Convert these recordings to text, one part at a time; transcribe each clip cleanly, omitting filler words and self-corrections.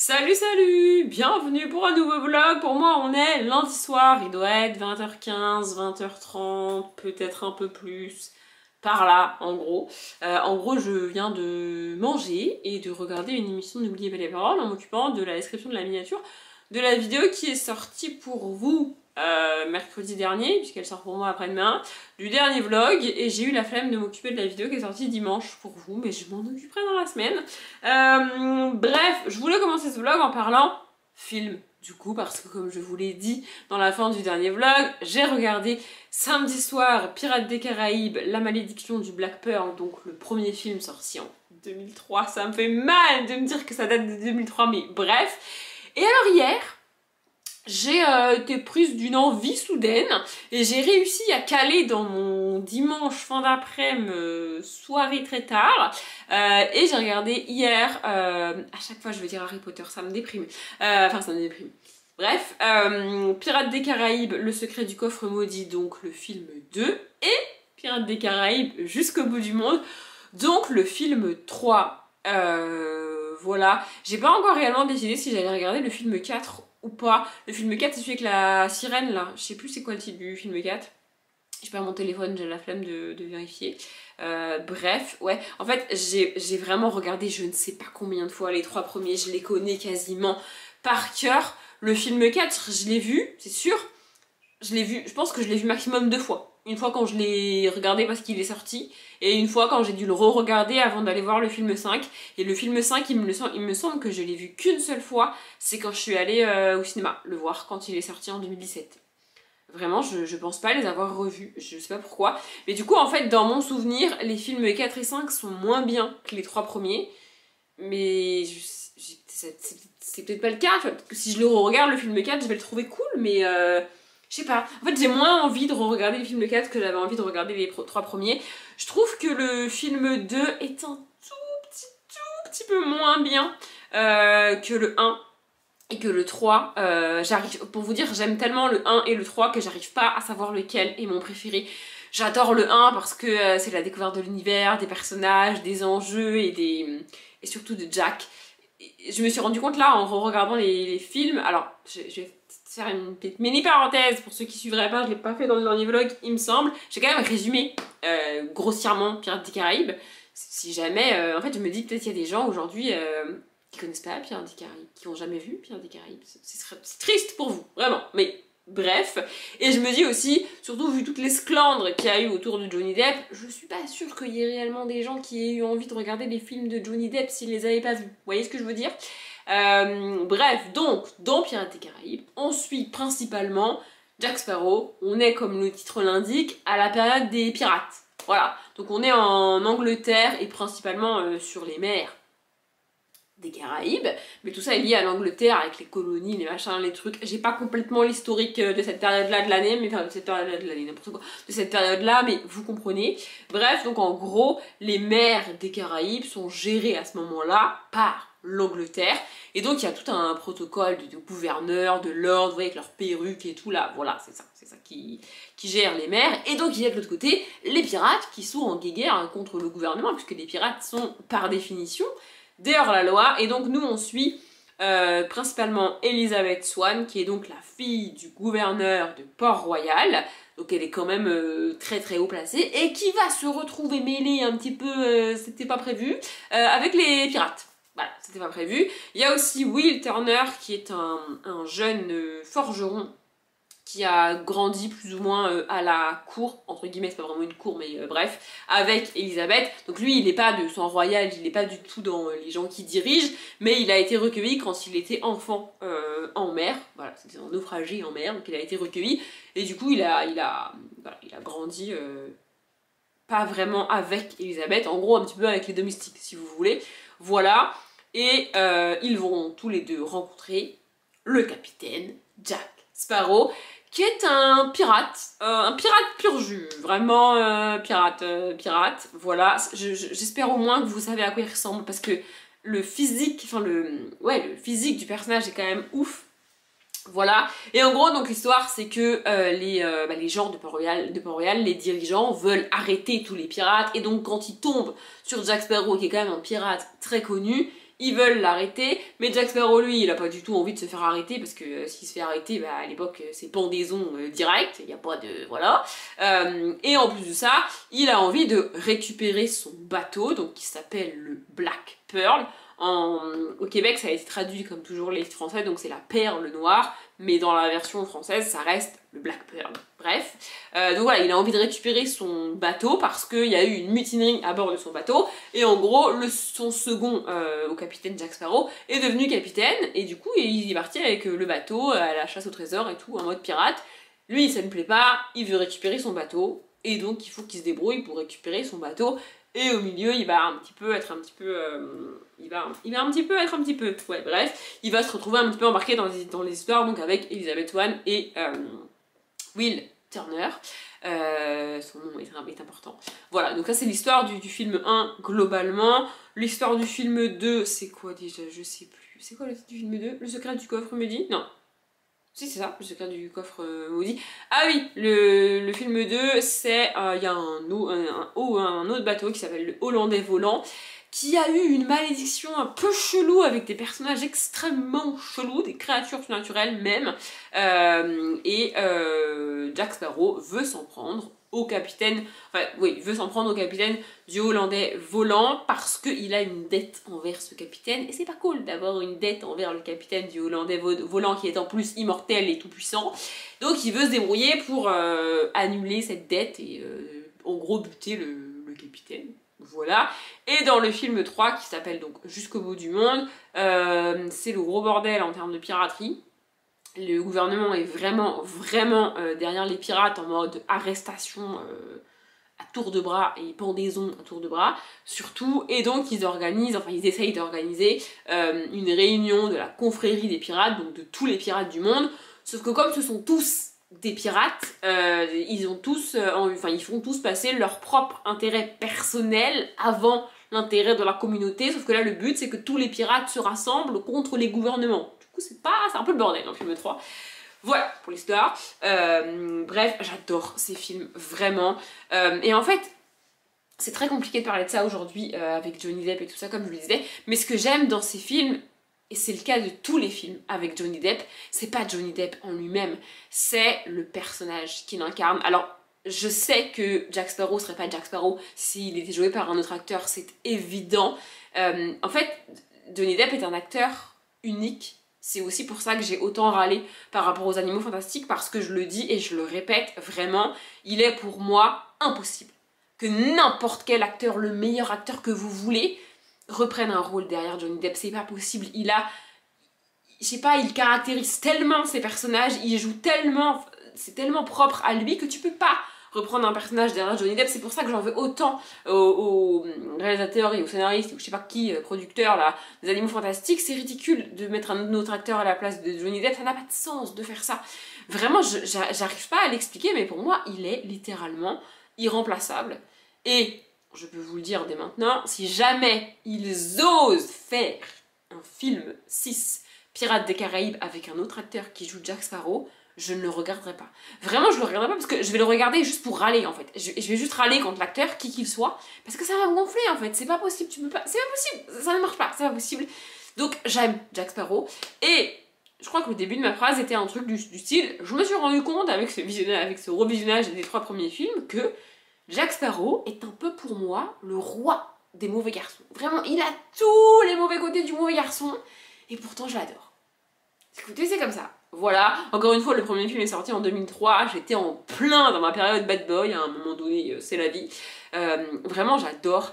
Salut salut, bienvenue pour un nouveau vlog. Pour moi on est lundi soir, il doit être 20h15, 20h30, peut-être un peu plus, par là en gros. Je viens de manger et de regarder une émission de N'oubliez pas les paroles en m'occupant de la description de la miniature de la vidéo qui est sortie pour vous mercredi dernier, puisqu'elle sort pour moi après-demain, du dernier vlog, et j'ai eu la flemme de m'occuper de la vidéo qui est sortie dimanche pour vous, mais je m'en occuperai dans la semaine. Bref, je voulais commencer ce vlog en parlant film, du coup, parce que comme je vous l'ai dit dans la fin du dernier vlog, j'ai regardé samedi soir Pirates des Caraïbes, La Malédiction du Black Pearl, donc le premier film sorti en 2003, ça me fait mal de me dire que ça date de 2003, mais bref. Et alors hier, j'ai été prise d'une envie soudaine et j'ai réussi à caler dans mon dimanche fin d'après-midi soirée très tard et j'ai regardé hier, à chaque fois je veux dire Harry Potter, ça me déprime, enfin ça me déprime. Bref, Pirates des Caraïbes, Le secret du coffre maudit, donc le film 2, et Pirates des Caraïbes jusqu'au bout du monde, donc le film 3. Voilà, j'ai pas encore réellement décidé si j'allais regarder le film 4 ou pas. Le film 4 c'est celui avec la sirène là, je sais plus c'est quoi le titre du film 4. J'ai pas mon téléphone, j'ai la flemme de vérifier. Bref, ouais, en fait j'ai vraiment regardé je ne sais pas combien de fois les 3 premiers, je les connais quasiment par cœur. Le film 4 je l'ai vu, c'est sûr, je pense que je l'ai vu maximum 2 fois. Une fois quand je l'ai regardé parce qu'il est sorti, et une fois quand j'ai dû le re-regarder avant d'aller voir le film 5. Et le film 5, il me semble que je l'ai vu qu'une seule fois, c'est quand je suis allée au cinéma, le voir quand il est sorti en 2017. Vraiment, je pense pas les avoir revus, je sais pas pourquoi. Mais du coup, en fait, dans mon souvenir, les films 4 et 5 sont moins bien que les 3 premiers. Mais c'est peut-être pas le cas, tu vois. Parce que si je le re-regarde, le film 4, je vais le trouver cool, mais je sais pas. En fait, j'ai moins envie de re-regarder le film 4 que j'avais envie de regarder les 3 premiers. Je trouve que le film 2 est un tout petit peu moins bien que le 1 et que le 3. Pour vous dire, j'aime tellement le 1 et le 3 que j'arrive pas à savoir lequel est mon préféré. J'adore le 1 parce que c'est la découverte de l'univers, des personnages, des enjeux et surtout de Jack. Et je me suis rendu compte là en regardant les films. Alors, je vais faire une petite mini parenthèse pour ceux qui suivraient pas, je l'ai pas fait dans le dernier vlog, il me semble. J'ai quand même résumé grossièrement Pirates des Caraïbes. Si jamais, en fait, je me dis peut-être qu'il y a des gens aujourd'hui qui connaissent pas Pirates des Caraïbes, qui ont jamais vu Pirates des Caraïbes. C'est triste pour vous, vraiment. Mais bref, et je me dis aussi, surtout vu toutes les sclandres qu'il y a eu autour de Johnny Depp, je suis pas sûre qu'il y ait réellement des gens qui aient eu envie de regarder les films de Johnny Depp s'ils les avaient pas vus. Vous voyez ce que je veux dire? Bref, donc, dans Pirates des Caraïbes, on suit principalement Jack Sparrow. On est, comme le titre l'indique, à la période des pirates. Voilà, donc on est en Angleterre et principalement sur les mers des Caraïbes, mais tout ça est lié à l'Angleterre avec les colonies, les machins, les trucs. J'ai pas complètement l'historique de cette période-là de l'année, mais enfin de cette période-là de l'année, n'importe quoi, de cette période-là, mais vous comprenez. Bref, donc en gros, les mers des Caraïbes sont gérées à ce moment-là par l'Angleterre, et donc il y a tout un protocole de gouverneurs, de lords, vous voyez, avec leurs perruques et tout là, voilà, c'est ça qui gère les mers. Et donc il y a de l'autre côté les pirates qui sont en guerre contre le gouvernement, puisque les pirates sont par définition des hors-la-loi, et donc nous on suit principalement Elizabeth Swann, qui est donc la fille du gouverneur de Port-Royal, donc elle est quand même très très haut placée, et qui va se retrouver mêlée un petit peu, c'était pas prévu, avec les pirates. Voilà, c'était pas prévu. Il y a aussi Will Turner, qui est un jeune forgeron, qui a grandi plus ou moins à la cour, entre guillemets, c'est pas vraiment une cour, mais bref, avec Elisabeth. Donc lui, il n'est pas de sang royal, il n'est pas du tout dans les gens qui dirigent, mais il a été recueilli quand il était enfant en mer. Voilà, c'était un naufragé en mer, donc il a été recueilli, et du coup, il a grandi pas vraiment avec Elisabeth, en gros, un petit peu avec les domestiques, si vous voulez. Voilà, et ils vont tous les deux rencontrer le capitaine Jack Sparrow, qui est un pirate pur jus, vraiment pirate, voilà. J'espère au moins que vous savez à quoi il ressemble, parce que le physique, enfin le physique du personnage est quand même ouf. Voilà, et en gros donc l'histoire c'est que les gens de Port-Royal, les dirigeants veulent arrêter tous les pirates, et donc quand ils tombent sur Jack Sparrow qui est quand même un pirate très connu, ils veulent l'arrêter, mais Jack Sparrow lui il a pas du tout envie de se faire arrêter parce que s'il se fait arrêter, bah, à l'époque c'est pendaison directe, il n'y a pas de... voilà. Et en plus de ça, il a envie de récupérer son bateau, donc qui s'appelle le Black Pearl. Au Québec ça a été traduit comme toujours les français, donc c'est la perle noire, mais dans la version française ça reste le Black Pearl. Bref, donc voilà, il a envie de récupérer son bateau parce qu'il y a eu une mutinerie à bord de son bateau, et en gros son second au capitaine Jack Sparrow est devenu capitaine, et du coup il est parti avec le bateau à la chasse au trésor et tout, en mode pirate. Lui ça ne plaît pas, il veut récupérer son bateau, et donc il faut qu'il se débrouille pour récupérer son bateau. Et au milieu, il va un petit peu être un petit peu... ouais, bref. Il va se retrouver un petit peu embarqué dans les histoires, donc avec Elizabeth Swann et Will Turner. Son nom est important. Voilà, donc ça c'est l'histoire du film 1, globalement. L'histoire du film 2, c'est quoi déjà? Je sais plus. C'est quoi le titre du film 2? Le secret du coffre maudit? Non. Si, c'est ça, le secret du coffre maudit. Ah oui, le film 2, c'est... il y a un autre bateau qui s'appelle le Hollandais volant, qui a eu une malédiction un peu chelou avec des personnages extrêmement chelous, des créatures surnaturelles même. Jack Sparrow veut s'en prendre au capitaine, il veut s'en prendre au capitaine du Hollandais volant parce qu'il a une dette envers ce capitaine, et c'est pas cool d'avoir une dette envers le capitaine du Hollandais volant qui est en plus immortel et tout puissant. Donc il veut se débrouiller pour annuler cette dette et en gros buter le capitaine. Voilà. Et dans le film 3 qui s'appelle donc Jusqu'au bout du monde, c'est le gros bordel en termes de piraterie. Le gouvernement est vraiment derrière les pirates en mode arrestation à tour de bras et pendaison à tour de bras surtout, et donc ils essayent d'organiser une réunion de la confrérie des pirates, donc de tous les pirates du monde, sauf que comme ce sont tous des pirates, ils font tous passer leur propre intérêt personnel avant l'intérêt de la communauté, sauf que là le but c'est que tous les pirates se rassemblent contre les gouvernements. C'est un peu le bordel dans le film 3. Voilà pour l'histoire. Bref, j'adore ces films, vraiment. Et en fait, c'est très compliqué de parler de ça aujourd'hui avec Johnny Depp et tout ça, comme je le disais. Mais ce que j'aime dans ces films, et c'est le cas de tous les films avec Johnny Depp, c'est pas Johnny Depp en lui-même, c'est le personnage qu'il incarne. Alors, je sais que Jack Sparrow serait pas Jack Sparrow s'il était joué par un autre acteur, c'est évident. En fait, Johnny Depp est un acteur unique. C'est aussi pour ça que j'ai autant râlé par rapport aux Animaux Fantastiques, parce que je le dis et je le répète vraiment, il est pour moi impossible que n'importe quel acteur, le meilleur acteur que vous voulez, reprenne un rôle derrière Johnny Depp. C'est pas possible. Il caractérise tellement ses personnages, il joue tellement, c'est tellement propre à lui que tu peux pas reprendre un personnage derrière Johnny Depp. C'est pour ça que j'en veux autant aux réalisateurs et aux scénaristes, ou je sais pas qui, producteurs là, des Animaux Fantastiques. C'est ridicule de mettre un autre acteur à la place de Johnny Depp, ça n'a pas de sens de faire ça. Vraiment, j'arrive pas à l'expliquer, mais pour moi, il est littéralement irremplaçable. Et je peux vous le dire dès maintenant, si jamais ils osent faire un film 6 Pirates des Caraïbes avec un autre acteur qui joue Jack Sparrow, je ne le regarderai pas. Vraiment, je le regarderai pas parce que je vais le regarder juste pour râler en fait. Je vais juste râler contre l'acteur, qui qu'il soit, parce que ça va me gonfler en fait. C'est pas possible, tu peux pas. C'est pas possible, ça ne marche pas, c'est pas possible. Donc j'aime Jack Sparrow, et je crois que le début de ma phrase était un truc du style, je me suis rendu compte avec ce revisionnage des 3 premiers films que Jack Sparrow est un peu pour moi le roi des mauvais garçons. Vraiment, il a tous les mauvais côtés du mauvais garçon, et pourtant je l'adore. Écoutez, c'est comme ça. Voilà, encore une fois, le premier film est sorti en 2003, j'étais en plein dans ma période bad boy, à un moment donné, c'est la vie. Vraiment, j'adore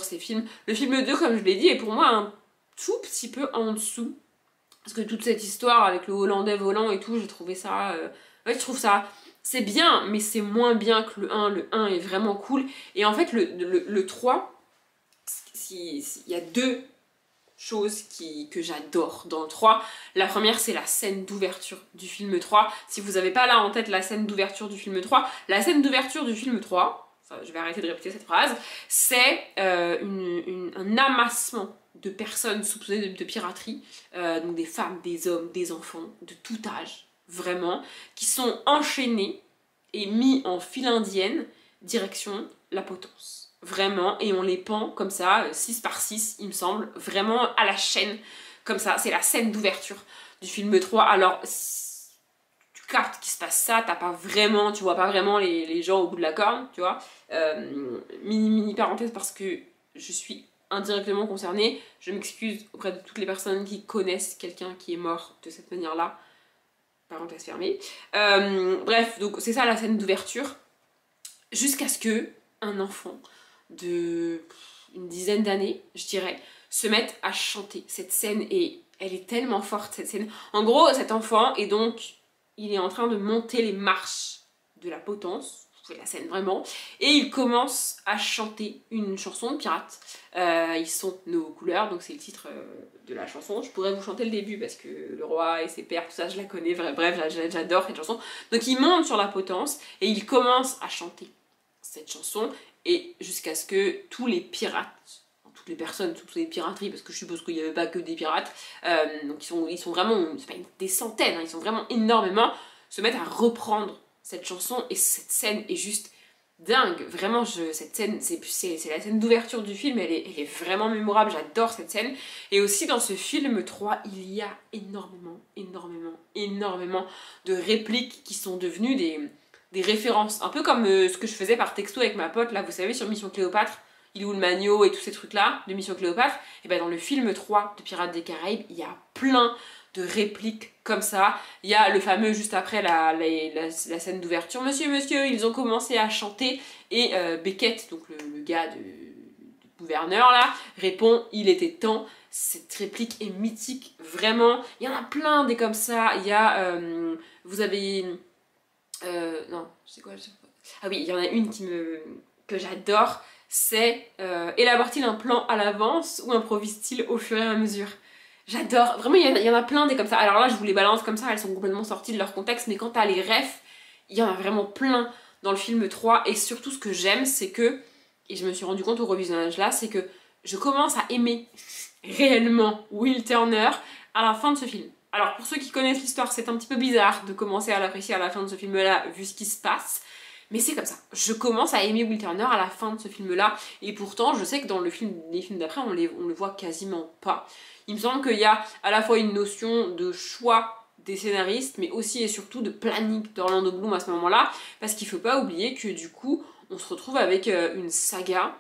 ces films. Le film 2, comme je l'ai dit, est pour moi un tout petit peu en dessous. Parce que toute cette histoire avec le Hollandais volant et tout, j'ai trouvé ça... ouais, je trouve ça... C'est bien, mais c'est moins bien que le 1. Le 1 est vraiment cool. Et en fait, le 3, il y a 2 choses que j'adore dans le 3. La première, c'est la scène d'ouverture du film 3. Si vous n'avez pas là en tête la scène d'ouverture du film 3, la scène d'ouverture du film 3, je vais arrêter de répéter cette phrase, c'est un amassement de personnes soupçonnées de piraterie, donc des femmes, des hommes, des enfants, de tout âge, vraiment, qui sont enchaînés et mis en file indienne, direction la Potence. vraiment, et on les pend comme ça, 6 par 6 il me semble, vraiment à la chaîne, comme ça. C'est la scène d'ouverture du film 3. Alors, tu captes qu'il se passe ça, tu vois pas vraiment les gens au bout de la corne, tu vois. Mini parenthèse parce que je suis indirectement concernée, je m'excuse auprès de toutes les personnes qui connaissent quelqu'un qui est mort de cette manière-là. Parenthèse fermée. Bref, donc c'est ça la scène d'ouverture. Jusqu'à ce que un enfant de une dizaine d'années, je dirais, se mette à chanter cette scène, et elle est tellement forte cette scène. En gros, cet enfant est donc, il est en train de monter les marches de la potence, c'est la scène vraiment, et il commence à chanter une chanson de pirate. Ils sont nos couleurs, donc c'est le titre de la chanson. Je pourrais vous chanter le début parce que le roi et ses pères, tout ça, je la connais, bref, j'adore cette chanson. Donc il monte sur la potence et il commence à chanter cette chanson, et jusqu'à ce que tous les pirates, toutes les personnes, toutes les pirateries, parce que je suppose qu'il n'y avait pas que des pirates, donc ils sont vraiment, c'est pas des centaines, hein, ils sont vraiment énormément, se mettent à reprendre cette chanson, et cette scène est juste dingue. Vraiment, cette scène, c'est la scène d'ouverture du film, elle est vraiment mémorable, j'adore cette scène. Et aussi dans ce film 3, il y a énormément de répliques qui sont devenues des références. Un peu comme ce que je faisais par texto avec ma pote, là, vous savez, sur Mission Cléopâtre, il est où le Magno et tous ces trucs-là de Mission Cléopâtre. Et ben dans le film 3 de Pirates des Caraïbes, il y a plein de répliques comme ça. Il y a le fameux, juste après la scène d'ouverture, monsieur, ils ont commencé à chanter, et Beckett, donc le gars du gouverneur là, répond, il était temps. Cette réplique est mythique, vraiment. Il y en a plein des comme ça. Il y a, vous avez, non, je sais quoi, ah oui, il y en a une que j'adore, c'est élabore-t-il un plan à l'avance ou improvise-t-il au fur et à mesure? J'adore, vraiment il y en a plein des comme ça. Alors là je vous les balance comme ça, elles sont complètement sorties de leur contexte, mais quand t'as les refs, il y en a vraiment plein dans le film 3. Et surtout ce que j'aime, c'est que, et je me suis rendu compte au revisionnage là, c'est que je commence à aimer réellement Will Turner à la fin de ce film. Alors pour ceux qui connaissent l'histoire, c'est un petit peu bizarre de commencer à l'apprécier à la fin de ce film là, vu ce qui se passe. Mais c'est comme ça, je commence à aimer Will Turner à la fin de ce film-là, et pourtant je sais que dans les films d'après on le voit quasiment pas. Il me semble qu'il y a à la fois une notion de choix des scénaristes, mais aussi et surtout de planning d'Orlando Bloom à ce moment-là, parce qu'il faut pas oublier que du coup on se retrouve avec une saga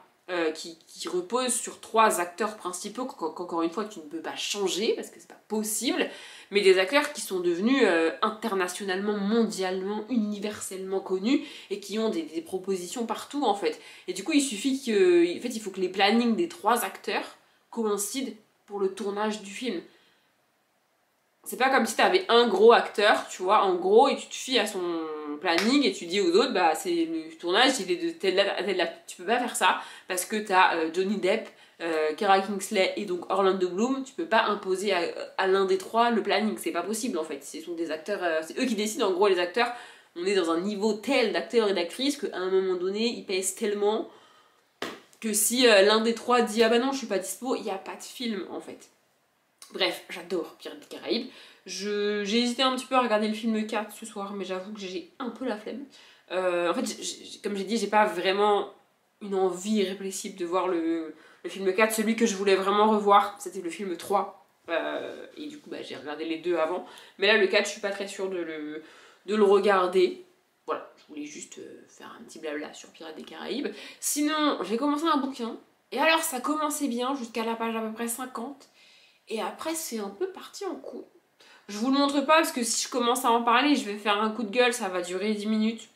qui repose sur 3 acteurs principaux, qu'encore une fois tu ne peux pas changer parce que c'est pas possible, mais des acteurs qui sont devenus internationalement, mondialement, universellement connus, et qui ont des propositions partout en fait. Et du coup il suffit que, en fait il faut que les plannings des 3 acteurs coïncident pour le tournage du film. C'est pas comme si t'avais un gros acteur, tu vois, en gros, et tu te fies à son planning et tu dis aux autres, bah c'est le tournage, il est de telle date à telle date. Tu peux pas faire ça parce que t'as Johnny Depp, Keira Kingsley et donc Orlando Bloom. Tu peux pas imposer à l'un des 3 le planning, c'est pas possible en fait. Ce sont des acteurs, c'est eux qui décident en gros, les acteurs. On est dans un niveau tel d'acteurs et d'actrices qu'à un moment donné, ils pèsent tellement que si l'un des 3 dit ah bah non, je suis pas dispo, il n'y a pas de film en fait. Bref, j'adore Pirates des Caraïbes. J'ai hésité un petit peu à regarder le film 4 ce soir, mais j'avoue que j'ai un peu la flemme. En fait, comme j'ai dit, j'ai pas vraiment une envie irrépressible de voir le film 4. Celui que je voulais vraiment revoir, c'était le film 3. Et du coup, bah, j'ai regardé les 2 avant. Mais là, le 4, je suis pas très sûre de le regarder. Voilà, je voulais juste faire un petit blabla sur Pirates des Caraïbes. Sinon, j'ai commencé un bouquin. Et alors, ça commençait bien jusqu'à la page à peu près 50. Et après, c'est un peu parti en couille. Je vous le montre pas parce que si je commence à en parler, je vais faire un coup de gueule, ça va durer 10 minutes.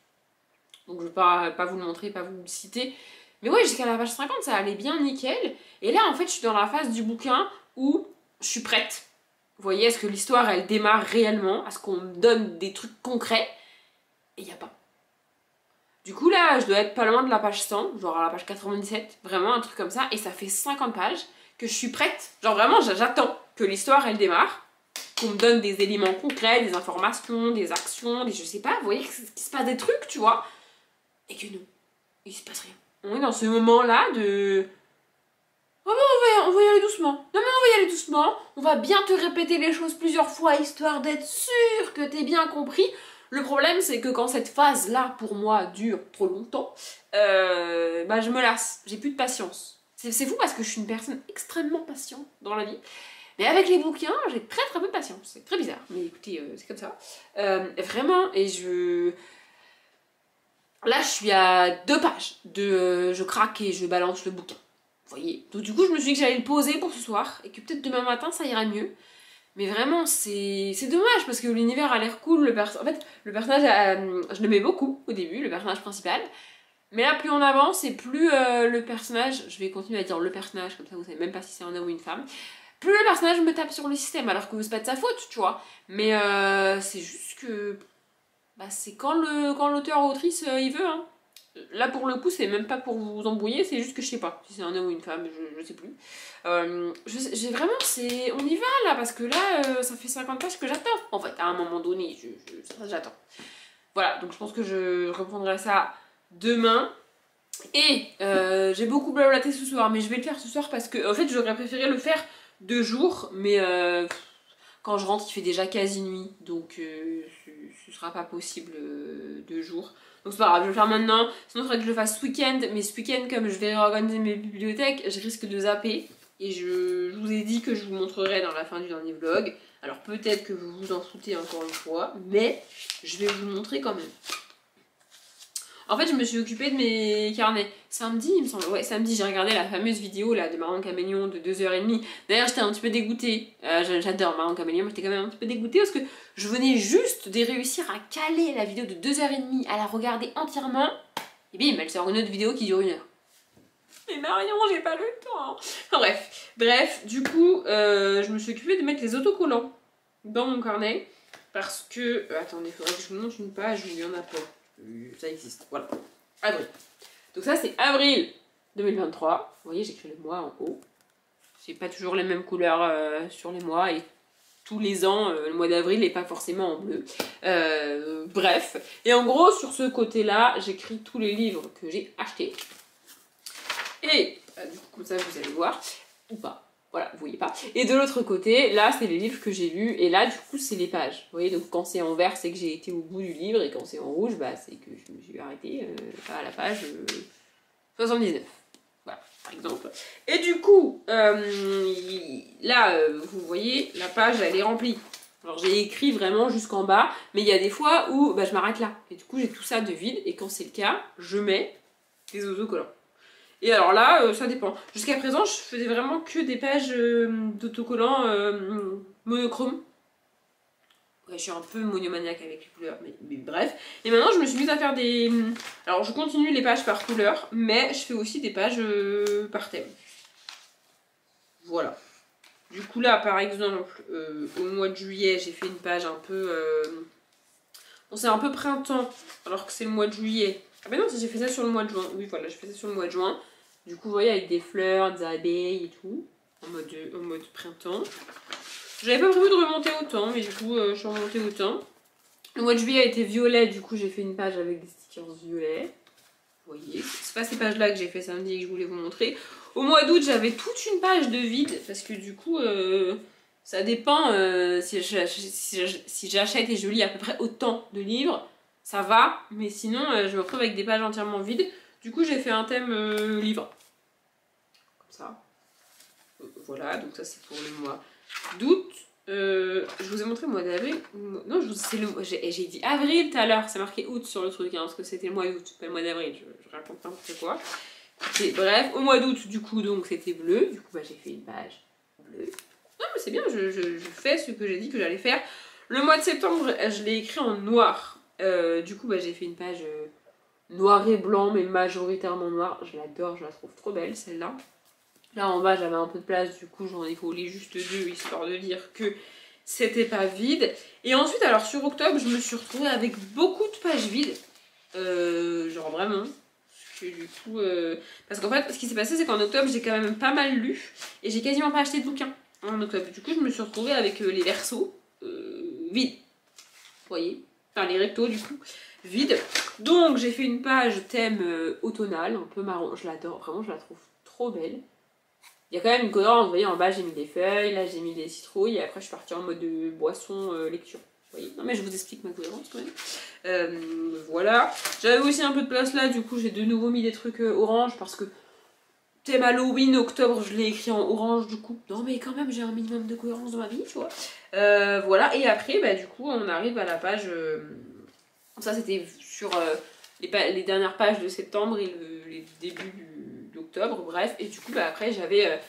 Donc je vais pas vous le montrer, pas vous le citer. Mais ouais, jusqu'à la page 50, ça allait bien nickel. Et là, en fait, je suis dans la phase du bouquin où je suis prête. Vous voyez, est-ce que l'histoire, elle démarre réellement? Est-ce qu'on me donne des trucs concrets? Et il n'y a pas. Du coup, là, je dois être pas loin de la page 100, genre à la page 97, vraiment un truc comme ça. Et ça fait 50 pages que je suis prête. Genre vraiment, j'attends que l'histoire, elle démarre. Qu'on me donne des éléments concrets, des informations, des actions, des je sais pas, vous voyez qu'il se passe des trucs, tu vois. Et que non, il se passe rien. On est dans ce moment-là de... Oh ben on va y aller doucement. Non mais on va y aller doucement. On va bien te répéter les choses plusieurs fois, histoire d'être sûr que t'aies bien compris. Le problème, c'est que quand cette phase-là, pour moi, dure trop longtemps, bah, je me lasse, j'ai plus de patience. C'est fou parce que je suis une personne extrêmement patiente dans la vie. Mais avec les bouquins, j'ai très peu de patience. C'est très bizarre, mais écoutez, c'est comme ça. Vraiment, et là, je suis à 2 pages de je craque et je balance le bouquin. Vous voyez? Donc du coup, je me suis dit que j'allais le poser pour ce soir et que peut-être demain matin, ça ira mieux. Mais vraiment, c'est dommage parce que l'univers a l'air cool. En fait, le personnage, je l'aimais beaucoup au début, le personnage principal. Mais là, plus on avance et plus le personnage, je vais continuer à dire le personnage, comme ça vous savez même pas si c'est un homme ou une femme, plus le personnage me tape sur le système, alors que c'est pas de sa faute, tu vois. Mais c'est juste que bah, c'est quand l'auteur ou autrice il veut. Hein. Là pour le coup, c'est même pas pour vous embrouiller, c'est juste que je sais pas si c'est un homme ou une femme, je sais plus. J'ai vraiment, on y va là, parce que là, ça fait 50 pages que j'attends. En fait, à un moment donné, j'attends. Voilà, donc je pense que je reprendrai ça demain. Et j'ai beaucoup blablaté ce soir, mais je vais le faire ce soir parce que, en fait, j'aurais préféré le faire 2 jours, mais quand je rentre, il fait déjà quasi nuit, donc ce sera pas possible 2 jours. Donc c'est pas grave, je vais le faire maintenant. Sinon, il faudrait que je le fasse ce week-end, mais ce week-end, comme je vais réorganiser mes bibliothèques, je risque de zapper. Et je vous ai dit que je vous montrerai dans la fin du dernier vlog. Alors peut-être que vous vous en foutez encore une fois, mais je vais vous montrer quand même. En fait, je me suis occupée de mes carnets. Samedi, il me semble. Ouais, samedi, j'ai regardé la fameuse vidéo là de Marron Caméléon de 2h30. D'ailleurs, j'étais un petit peu dégoûtée. J'adore Marron Caméléon, mais j'étais quand même un petit peu dégoûtée parce que je venais juste de réussir à caler la vidéo de 2h30, à la regarder entièrement. Et bim, elle sort une autre vidéo qui dure 1 heure. Mais Marion, j'ai pas le temps. Enfin bref, du coup, je me suis occupée de mettre les autocollants dans mon carnet. Parce que. Attendez, il faudrait que je vous montre une page où il y en a pas. Ça existe, voilà. Avril. Donc ça c'est avril 2023. Vous voyez, j'écris le mois en haut. C'est pas toujours les mêmes couleurs sur les mois et tous les ans, le mois d'avril n'est pas forcément en bleu. Bref. Et en gros, sur ce côté-là, j'écris tous les livres que j'ai achetés. Et du coup, comme ça, vous allez voir. Ou pas. Voilà, vous voyez pas. Et de l'autre côté, là, c'est les livres que j'ai lus. Et là, du coup, c'est les pages. Vous voyez, donc quand c'est en vert, c'est que j'ai été au bout du livre. Et quand c'est en rouge, bah, c'est que je me suis arrêtée à la page 79. Voilà, par exemple. Et du coup, là, vous voyez, la page, elle est remplie. Alors, j'ai écrit vraiment jusqu'en bas. Mais il y a des fois où bah, je m'arrête là. Et du coup, j'ai tout ça de vide. Et quand c'est le cas, je mets des autocollants. Et alors là, ça dépend. Jusqu'à présent, je faisais vraiment que des pages d'autocollants monochrome. Ouais, je suis un peu monomaniaque avec les couleurs, mais bref. Et maintenant, je me suis mise à faire des... Alors, je continue les pages par couleur, mais je fais aussi des pages par thème. Voilà. Du coup, là, par exemple, au mois de juillet, j'ai fait une page un peu... Bon, c'est un peu printemps, alors que c'est le mois de juillet. Ah ben non, j'ai fait ça sur le mois de juin. Oui, voilà, je fais ça sur le mois de juin. Du coup, vous voyez, avec des fleurs, des abeilles et tout, en mode printemps. J'avais pas prévu de remonter autant, mais du coup, je suis remontée autant. Le mois de juillet a été violet, du coup, j'ai fait une page avec des stickers violets. Vous voyez, c'est pas ces pages-là que j'ai fait samedi et que je voulais vous montrer. Au mois d'août, j'avais toute une page de vide, parce que du coup, ça dépend. Si j'achète et je lis à peu près autant de livres, ça va, mais sinon, je me retrouve avec des pages entièrement vides. Du coup, j'ai fait un thème livre. Comme ça. Voilà, donc ça c'est pour le mois d'août. Je vous ai montré le mois d'avril. Non, j'ai dit avril tout à l'heure. C'est marqué août sur le truc, hein, parce que c'était le mois d'août, pas le mois d'avril. Je raconte n'importe quoi. Et bref, au mois d'août, du coup, donc c'était bleu. Du coup, bah, j'ai fait une page bleue. Non, mais c'est bien, je fais ce que j'ai dit que j'allais faire. Le mois de septembre, je l'ai écrit en noir. Du coup, bah, j'ai fait une page... noir et blanc, mais majoritairement noir. Je l'adore, je la trouve trop belle celle-là. Là en bas j'avais un peu de place, du coup j'en ai collé juste 2 histoire de dire que c'était pas vide. Et ensuite, alors sur octobre, je me suis retrouvée avec beaucoup de pages vides. Genre vraiment. Parce que du coup... Parce qu'en fait, ce qui s'est passé, c'est qu'en octobre, j'ai quand même pas mal lu. Et j'ai quasiment pas acheté de bouquins en octobre. Du coup, je me suis retrouvée avec les versos vides. Vous voyez? Enfin, les rectos du coup. Vide. Donc j'ai fait une page thème automnale, un peu marron, je l'adore, vraiment je la trouve trop belle. Il y a quand même une cohérence, vous voyez en bas j'ai mis des feuilles, là j'ai mis des citrouilles et après je suis partie en mode boisson lecture. voyez, non mais je vous explique ma cohérence quand même. Voilà. J'avais aussi un peu de place là, du coup j'ai de nouveau mis des trucs orange parce que thème Halloween, octobre, je l'ai écrit en orange du coup. Non mais quand même j'ai un minimum de cohérence dans ma vie, tu vois. Voilà, et après bah du coup on arrive à la page... ça c'était sur les dernières pages de septembre et les débuts d'octobre, bref. Et du coup bah après j'avais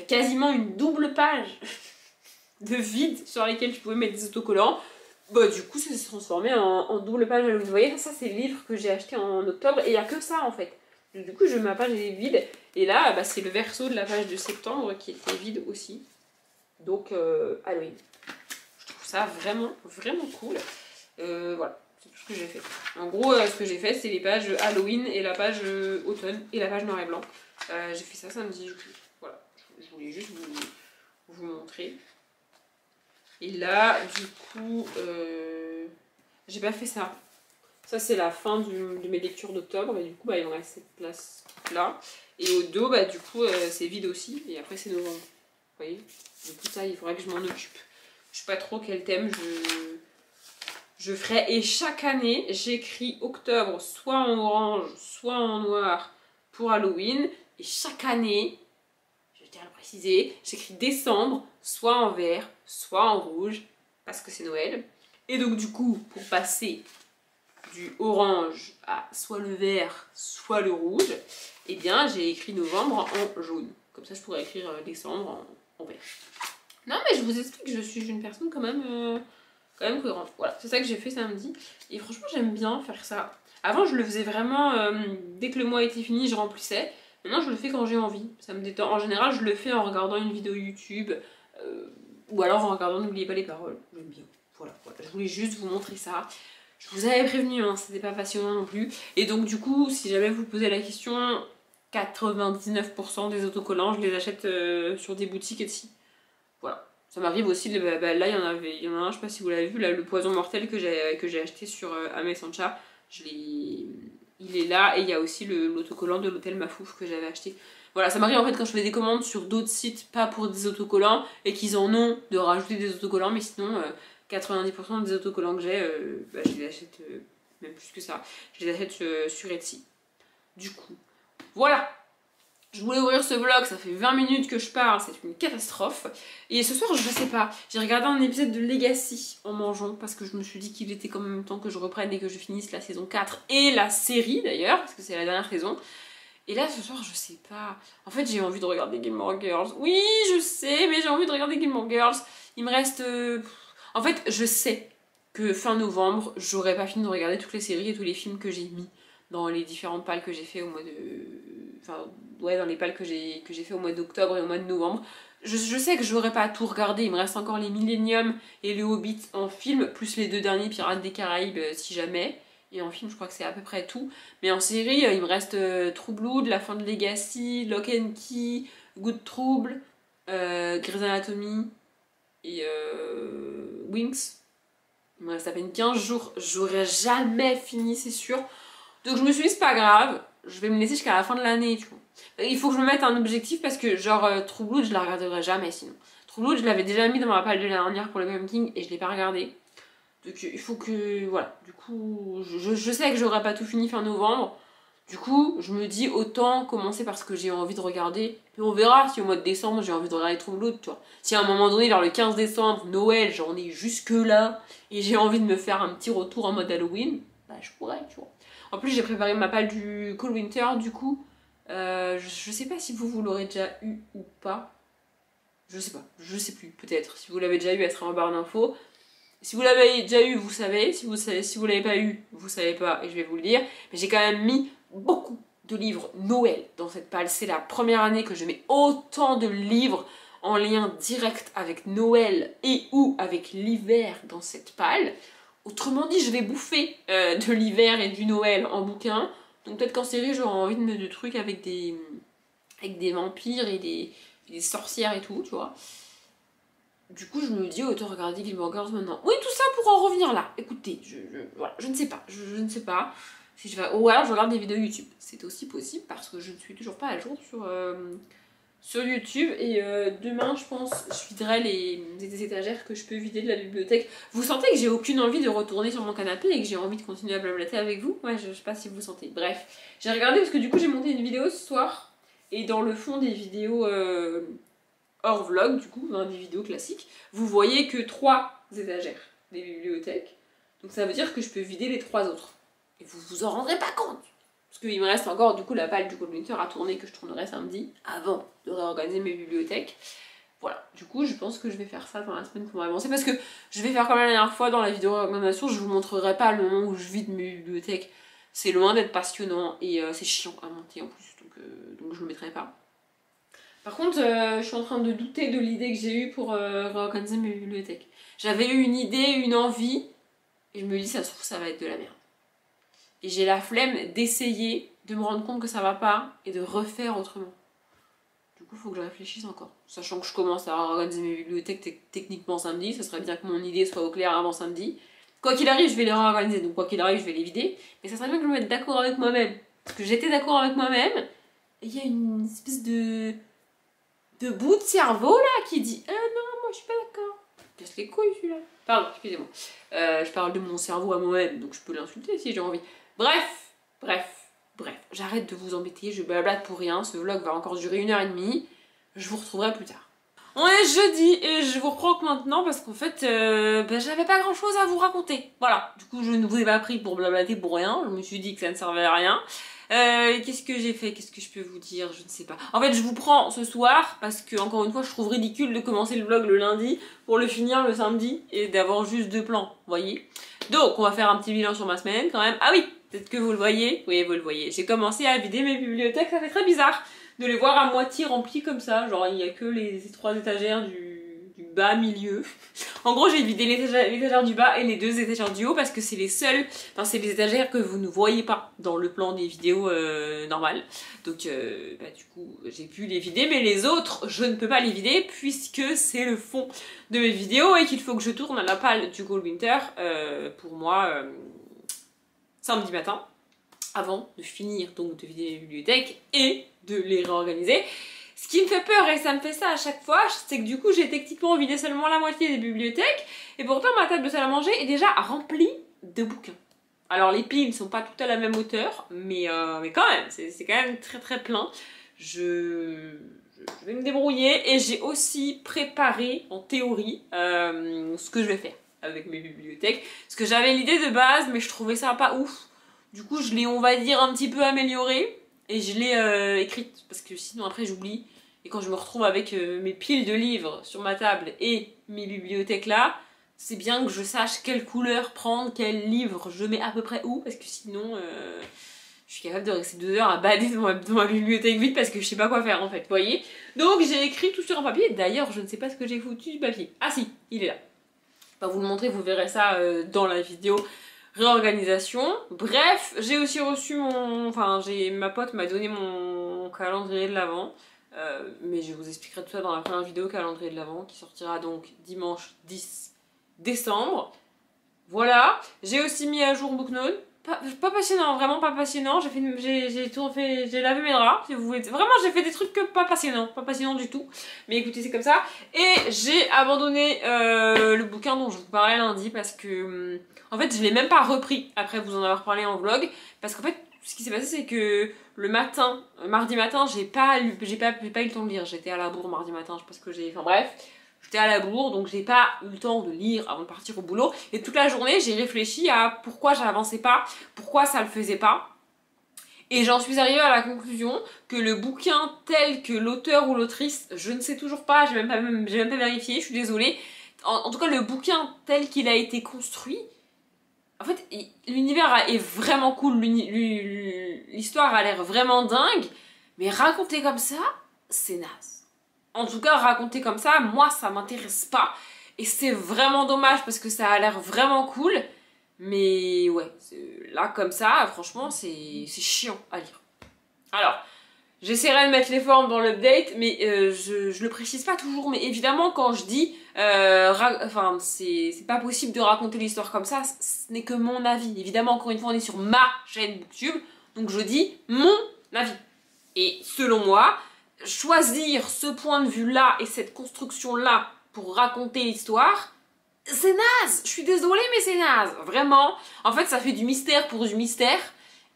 quasiment une double page de vide sur lesquels tu pouvais mettre des autocollants. Bah du coup ça s'est transformé en double page Halloween. Vous voyez, ça c'est le livre que j'ai acheté en octobre et il n'y a que ça en fait. Du coup ma page est vide et là bah, c'est le verso de la page de septembre qui était vide aussi. Donc Halloween. Je trouve ça vraiment vraiment cool. Voilà, c'est tout ce que j'ai fait. En gros ce que j'ai fait c'est les pages Halloween et la page automne et la page noir et blanc. J'ai fait ça samedi du coup. Voilà, je voulais juste vous montrer. Et là, du coup, j'ai pas fait ça. Ça, c'est la fin de mes lectures d'octobre. Et du coup, bah, il me reste cette place là. Et au dos, bah, du coup, c'est vide aussi. Et après, c'est novembre. Vous voyez? Du coup, ça, il faudrait que je m'en occupe. Je sais pas trop quel thème je ferai. Et chaque année, j'écris octobre soit en orange, soit en noir pour Halloween. Et chaque année, je tiens à le préciser, j'écris décembre, soit en vert, soit en rouge, parce que c'est Noël. Et donc du coup, pour passer du orange à soit le vert, soit le rouge, eh bien j'ai écrit novembre en jaune. Comme ça je pourrais écrire décembre en vert. Non mais je vous explique, je suis une personne quand même cohérente. Voilà, c'est ça que j'ai fait samedi. Et franchement j'aime bien faire ça. Avant je le faisais vraiment, dès que le mois était fini, je remplissais. Maintenant, je le fais quand j'ai envie. Ça me détend. En général, je le fais en regardant une vidéo YouTube ou alors en regardant N'oubliez pas les paroles. J'aime bien. Voilà, voilà. Je voulais juste vous montrer ça. Je vous avais prévenu, hein, c'était pas passionnant non plus. Et donc, du coup, si jamais vous posez la question, 99% des autocollants, je les achète sur des boutiques Etsy. Voilà. Ça m'arrive aussi, là, il y en a un, je sais pas si vous l'avez vu, là, le poison mortel que j'ai acheté sur Amesancha. Il est là et il y a aussi l'autocollant de l'hôtel Mafouf que j'avais acheté. Voilà, ça m'arrive en fait quand je fais des commandes sur d'autres sites, pas pour des autocollants, et qu'ils en ont de rajouter des autocollants, mais sinon 90% des autocollants que j'ai, bah, je les achète, même plus que ça, je les achète sur Etsy. Du coup, voilà. Je voulais ouvrir ce vlog, ça fait 20 minutes que je parle, c'est une catastrophe. Et ce soir, je sais pas, j'ai regardé un épisode de Legacy en mangeant, parce que je me suis dit qu'il était quand même temps que je reprenne et que je finisse la saison 4 et la série d'ailleurs, parce que c'est la dernière saison. Et là, ce soir, je sais pas. En fait, j'ai envie de regarder Gilmore Girls. Oui, je sais, mais j'ai envie de regarder Gilmore Girls. Il me reste... En fait, je sais que fin novembre, j'aurais pas fini de regarder toutes les séries et tous les films que j'ai mis dans les différentes pales que j'ai fait au mois de... Enfin, ouais, dans les pales que j'ai fait au mois d'octobre et au mois de novembre. Je sais que j'aurais pas tout regardé, il me reste encore les Millennium et le Hobbit en film, plus les 2 derniers Pirates des Caraïbes si jamais. Et en film, je crois que c'est à peu près tout. Mais en série, il me reste True Blood, La fin de Legacy, Lock and Key, Good Trouble, Grey's Anatomy et Winx. Il me reste à peine 15 jours. J'aurais jamais fini, c'est sûr. Donc je me suis dit, c'est pas grave, je vais me laisser jusqu'à la fin de l'année, tu vois. Il faut que je me mette un objectif parce que, genre, True Blood, je la regarderai jamais sinon. True Blood, je l'avais déjà mis dans ma pile de l'année dernière pour le Game King et je l'ai pas regardé. Donc il faut que, voilà, du coup, je sais que j'aurai pas tout fini fin novembre. Du coup, je me dis autant commencer par ce que j'ai envie de regarder. Puis on verra si au mois de décembre j'ai envie de regarder True Blood, tu vois. Si à un moment donné, vers le 15 décembre, Noël, j'en ai jusque là, et j'ai envie de me faire un petit retour en mode Halloween, bah je pourrais, tu vois. En plus, j'ai préparé ma palle du Cold Winter, du coup. Je sais pas si vous l'aurez déjà eu ou pas. Je sais pas, je sais plus, peut-être. Si vous l'avez déjà eu, elle sera en barre d'infos. Si vous l'avez déjà eu, vous savez. Si vous l'avez pas eu, vous savez pas, et je vais vous le dire. Mais j'ai quand même mis beaucoup de livres Noël dans cette palle. C'est la première année que je mets autant de livres en lien direct avec Noël et ou avec l'hiver dans cette palle. Autrement dit, je vais bouffer de l'hiver et du Noël en bouquin. Donc peut-être qu'en série, j'aurai envie de mettre des trucs avec des vampires et des sorcières et tout, tu vois. Du coup, je me dis, autant regarder Gilmore Girls maintenant. Oui, tout ça pour en revenir là. Écoutez, voilà, je ne sais pas. Je ne sais pas. Si ou alors je regarde des vidéos YouTube. C'est aussi possible parce que je ne suis toujours pas à jour sur sur YouTube et demain je pense je viderai les étagères que je peux vider de la bibliothèque. Vous sentez que j'ai aucune envie de retourner sur mon canapé et que j'ai envie de continuer à blablater avec vous? Ouais, je sais pas si vous sentez. Bref, j'ai regardé parce que du coup j'ai monté une vidéo ce soir et dans le fond des vidéos hors vlog, du coup, des vidéos classiques, vous voyez que 3 étagères des bibliothèques. Donc ça veut dire que je peux vider les 3 autres. Et vous vous en rendrez pas compte. Parce qu'il me reste encore du coup la palle du Cold Winter à tourner que je tournerai samedi avant de réorganiser mes bibliothèques. Voilà, du coup je pense que je vais faire ça dans la semaine pour avancer parce que je vais faire comme la dernière fois dans la vidéo réorganisation, je vous montrerai pas le moment où je vide mes bibliothèques. C'est loin d'être passionnant et c'est chiant à monter en plus, donc je le mettrai pas. Par contre, je suis en train de douter de l'idée que j'ai eue pour réorganiser mes bibliothèques. J'avais eu une idée, une envie, et je me dis ça se trouve ça va être de la merde. Et j'ai la flemme d'essayer, de me rendre compte que ça va pas, et de refaire autrement. Du coup, il faut que je réfléchisse encore. Sachant que je commence à organiser mes bibliothèques techniquement samedi, ça serait bien que mon idée soit au clair avant samedi. Quoi qu'il arrive, je vais les réorganiser, donc quoi qu'il arrive, je vais les vider. Mais ça serait bien que je me mette d'accord avec moi-même. Parce que j'étais d'accord avec moi-même, et il y a une espèce de bout de cerveau là qui dit ah non, moi je suis pas d'accord. Casse les couilles celui-là. Pardon, excusez-moi. Je parle de mon cerveau à moi-même, donc je peux l'insulter si j'ai envie. Bref. J'arrête de vous embêter, je blablate pour rien. Ce vlog va encore durer 1h30. Je vous retrouverai plus tard. On est jeudi et je vous reprends maintenant parce qu'en fait, j'avais pas grand chose à vous raconter. Voilà, du coup je ne vous ai pas pris pour blablater pour rien. Je me suis dit que ça ne servait à rien. Qu'est-ce que j'ai fait? Qu'est-ce que je peux vous dire? Je ne sais pas. En fait, je vous prends ce soir parce que, encore une fois, je trouve ridicule de commencer le vlog le lundi pour le finir le samedi et d'avoir juste 2 plans, vous voyez? Donc, on va faire un petit bilan sur ma semaine quand même. Ah oui, peut-être que vous le voyez. Oui, vous le voyez. J'ai commencé à vider mes bibliothèques, ça fait très bizarre de les voir à moitié remplies comme ça. Genre, il n'y a que les 3 étagères du bas milieu. En gros, j'ai vidé l'étagère du bas et les 2 étagères du haut parce que c'est les seules, enfin c'est les étagères que vous ne voyez pas dans le plan des vidéos normales. Donc du coup, j'ai pu les vider, mais les autres, je ne peux pas les vider puisque c'est le fond de mes vidéos et qu'il faut que je tourne à la palle du Cold Winter pour moi samedi matin avant de finir donc de vider les bibliothèques et de les réorganiser. Ce qui me fait peur, et ça me fait ça à chaque fois, c'est que du coup j'ai techniquement vidé seulement la moitié des bibliothèques, et pourtant ma table de salle à manger est déjà remplie de bouquins. Alors les piles ne sont pas toutes à la même hauteur, mais quand même, c'est quand même très très plein. Je vais me débrouiller, et j'ai aussi préparé, en théorie, ce que je vais faire avec mes bibliothèques. Parce que j'avais l'idée de base, mais je trouvais ça pas ouf. Du coup je l'ai, on va dire, un petit peu amélioré. Et je l'ai écrite, parce que sinon après j'oublie. Et quand je me retrouve avec mes piles de livres sur ma table et mes bibliothèques là, c'est bien que je sache quelle couleur prendre, quel livre je mets à peu près où, parce que sinon je suis capable de rester 2 heures à balader dans ma bibliothèque vide parce que je sais pas quoi faire en fait, vous voyez. Donc j'ai écrit tout sur un papier, d'ailleurs je ne sais pas ce que j'ai foutu du papier. Ah si, il est là. Je vais vous le montrer, vous verrez ça dans la vidéo réorganisation. Bref, j'ai aussi reçu ma pote m'a donné mon calendrier de l'Avent. Mais je vous expliquerai tout ça dans la première vidéo calendrier de l'Avent qui sortira donc dimanche 10 décembre. Voilà, j'ai aussi mis à jour Booknote. Pas passionnant, vraiment pas passionnant. J'ai lavé mes draps, si vous voulez. Vraiment, j'ai fait des trucs que pas passionnant du tout. Mais écoutez, c'est comme ça. Et j'ai abandonné le bouquin dont je vous parlais lundi parce que, en fait, je l'ai même pas repris après vous en avoir parlé en vlog. Parce qu'en fait, ce qui s'est passé, c'est que le matin, mardi matin, j'ai pas eu le temps de lire. J'étais à la bourre mardi matin, je sais pas ce que j'ai. Enfin bref. J'étais à la bourre, donc j'ai pas eu le temps de lire avant de partir au boulot. Et toute la journée, j'ai réfléchi à pourquoi j'avançais pas, pourquoi ça le faisait pas. Et j'en suis arrivée à la conclusion que le bouquin tel que l'auteur ou l'autrice, je ne sais toujours pas, j'ai même pas vérifié, je suis désolée. En tout cas, le bouquin tel qu'il a été construit, en fait, l'univers est vraiment cool, l'histoire a l'air vraiment dingue, mais raconter comme ça, c'est naze. En tout cas, raconter comme ça, moi, ça m'intéresse pas. Et c'est vraiment dommage parce que ça a l'air vraiment cool. Mais ouais, là, comme ça, franchement, c'est chiant à lire. Alors, j'essaierai de mettre les formes dans l'update, mais je le précise pas toujours. Mais évidemment, quand je dis... c'est pas possible de raconter l'histoire comme ça, ce n'est que mon avis. Évidemment, encore une fois, on est sur ma chaîne Booktube. Donc je dis mon avis. Et selon moi... choisir ce point de vue-là et cette construction-là pour raconter l'histoire, c'est naze. Je suis désolée, mais c'est naze. Vraiment. En fait, ça fait du mystère pour du mystère.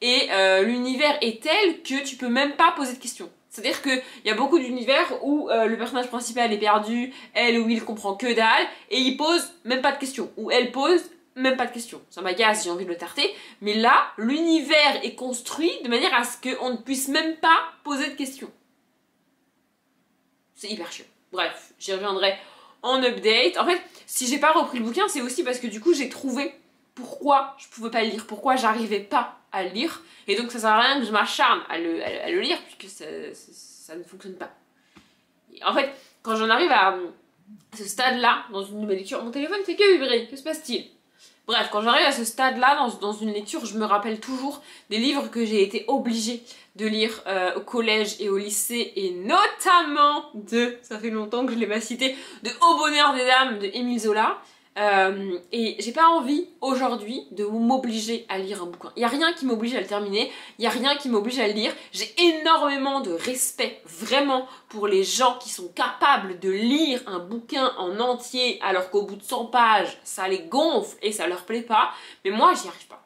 Et l'univers est tel que tu peux même pas poser de questions. C'est-à-dire qu'il y a beaucoup d'univers où le personnage principal est perdu, elle ou il comprend que dalle, et il pose même pas de questions. Ou elle pose même pas de questions. Ça m'agace, j'ai envie de le tarter. Mais là, l'univers est construit de manière à ce qu'on ne puisse même pas poser de questions. C'est hyper chiant. Bref, j'y reviendrai en update. En fait, si j'ai pas repris le bouquin, c'est aussi parce que du coup, j'ai trouvé pourquoi je pouvais pas le lire, pourquoi j'arrivais pas à le lire. Et donc, ça sert à rien que je m'acharne à le lire, puisque ça ne fonctionne pas. Et en fait, quand j'en arrive à ce stade-là, dans une nouvelle lecture, mon téléphone fait que vibrer. Que se passe-t-il? Bref, quand j'arrive à ce stade-là, dans une lecture, je me rappelle toujours des livres que j'ai été obligée de lire au collège et au lycée, et notamment ça fait longtemps que je l'ai pas cité, de Au bonheur des dames de Émile Zola. Et j'ai pas envie aujourd'hui de m'obliger à lire un bouquin. Il y a rien qui m'oblige à le terminer, il y a rien qui m'oblige à le lire. J'ai énormément de respect vraiment pour les gens qui sont capables de lire un bouquin en entier alors qu'au bout de 100 pages ça les gonfle et ça leur plaît pas, mais moi j'y arrive pas.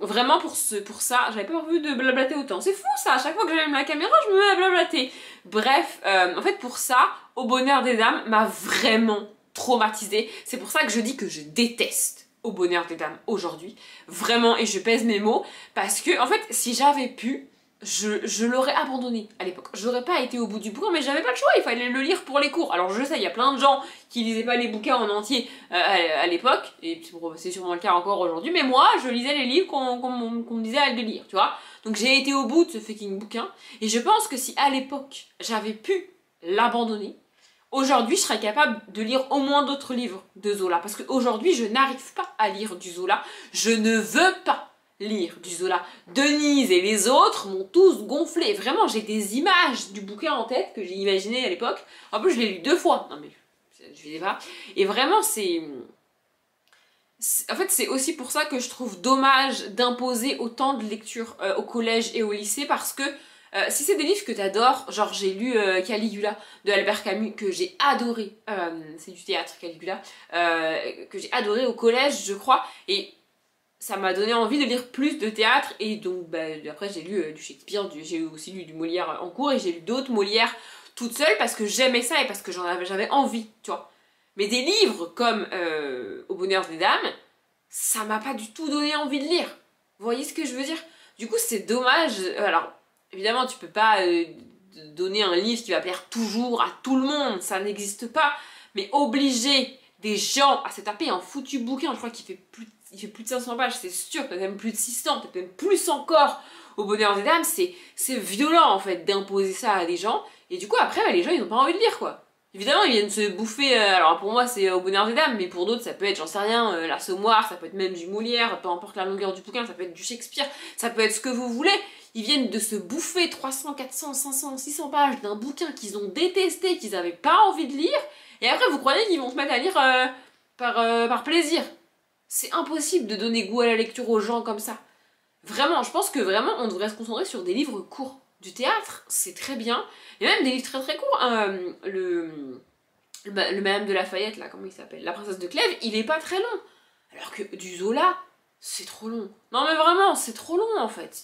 Vraiment pour ça, j'avais pas prévu de blablater autant. C'est fou ça, à chaque fois que j'allume la caméra, je me mets à blablater. Bref, en fait pour ça, Au bonheur des dames m'a vraiment traumatisée. C'est pour ça que je dis que je déteste Au bonheur des dames aujourd'hui. Vraiment, et je pèse mes mots. Parce que, en fait, si j'avais pu, je l'aurais abandonné à l'époque. Je n'aurais pas été au bout du bouquin, mais j'avais pas le choix, il fallait le lire pour les cours. Alors je sais, il y a plein de gens qui lisaient pas les bouquins en entier à l'époque, et c'est sûrement le cas encore aujourd'hui, mais moi, je lisais les livres qu'on me disait de lire, tu vois. Donc j'ai été au bout de ce fucking bouquin, et je pense que si à l'époque, j'avais pu l'abandonner, aujourd'hui, je serais capable de lire au moins d'autres livres de Zola. Parce qu'aujourd'hui, je n'arrive pas à lire du Zola. Je ne veux pas lire du Zola. Denise et les autres m'ont tous gonflé. Vraiment, j'ai des images du bouquin en tête que j'ai imaginé à l'époque. En plus, je l'ai lu 2 fois. Non mais, je sais pas. Et vraiment, en fait, c'est aussi pour ça que je trouve dommage d'imposer autant de lecture au collège et au lycée, parce que si c'est des livres que t'adores, genre j'ai lu Caligula de Albert Camus, que j'ai adoré, c'est du théâtre Caligula, que j'ai adoré au collège je crois, et ça m'a donné envie de lire plus de théâtre, et donc après j'ai lu du Shakespeare, j'ai aussi lu du Molière en cours, et j'ai lu d'autres Molière toute seule parce que j'aimais ça et parce que j'avais envie, tu vois. Mais des livres comme Au bonheur des dames, ça m'a pas du tout donné envie de lire. Vous voyez ce que je veux dire? Du coup c'est dommage, alors évidemment, tu peux pas donner un livre qui va plaire toujours à tout le monde, ça n'existe pas. Mais obliger des gens à se taper un foutu bouquin, je crois qu'il fait plus de 500 pages, c'est sûr, peut-être même plus de 600, peut-être même plus encore, Au bonheur des dames, c'est violent en fait d'imposer ça à des gens. Et du coup, après, les gens, ils n'ont pas envie de lire, quoi. Évidemment, ils viennent se bouffer, alors pour moi c'est Au bonheur des dames, mais pour d'autres ça peut être, j'en sais rien, l'Assommoir, ça peut être même du Molière, peu importe la longueur du bouquin, ça peut être du Shakespeare, ça peut être ce que vous voulez. Ils viennent de se bouffer 300, 400, 500, 600 pages d'un bouquin qu'ils ont détesté, qu'ils n'avaient pas envie de lire, et après vous croyez qu'ils vont se mettre à lire par plaisir. C'est impossible de donner goût à la lecture aux gens comme ça. Vraiment, je pense que vraiment on devrait se concentrer sur des livres courts. Du théâtre, c'est très bien. Il y a même des livres très très courts. Le Madame de Lafayette, là, comment il s'appelle? La Princesse de Clèves, il est pas très long. Alors que du Zola, c'est trop long. Non mais vraiment, c'est trop long en fait.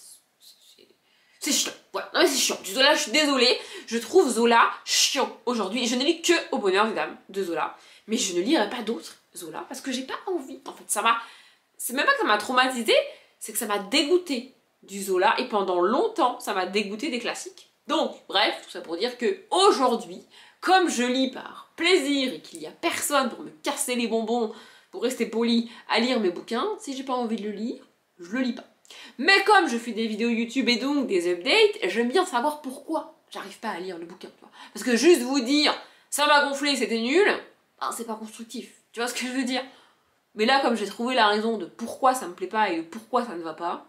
C'est chiant. Ouais, non mais c'est chiant. Du Zola, je suis désolée. Je trouve Zola chiant aujourd'hui. Et je ne lis que Au bonheur des dames de Zola. Mais je ne lirai pas d'autres Zola parce que j'ai pas envie. En fait, ça m'a... C'est même pas que ça m'a traumatisée, c'est que ça m'a dégoûté du Zola, et pendant longtemps ça m'a dégoûté des classiques. Donc bref, tout ça pour dire que aujourd'hui, comme je lis par plaisir et qu'il n'y a personne pour me casser les bonbons, pour rester poli, à lire mes bouquins, si j'ai pas envie de le lire, je le lis pas. Mais comme je fais des vidéos YouTube et donc des updates, j'aime bien savoir pourquoi j'arrive pas à lire le bouquin, tu vois. Parce que juste vous dire ça m'a gonflé, c'était nul, ben, c'est pas constructif, tu vois ce que je veux dire. Mais là, comme j'ai trouvé la raison de pourquoi ça me plaît pas et de pourquoi ça ne va pas,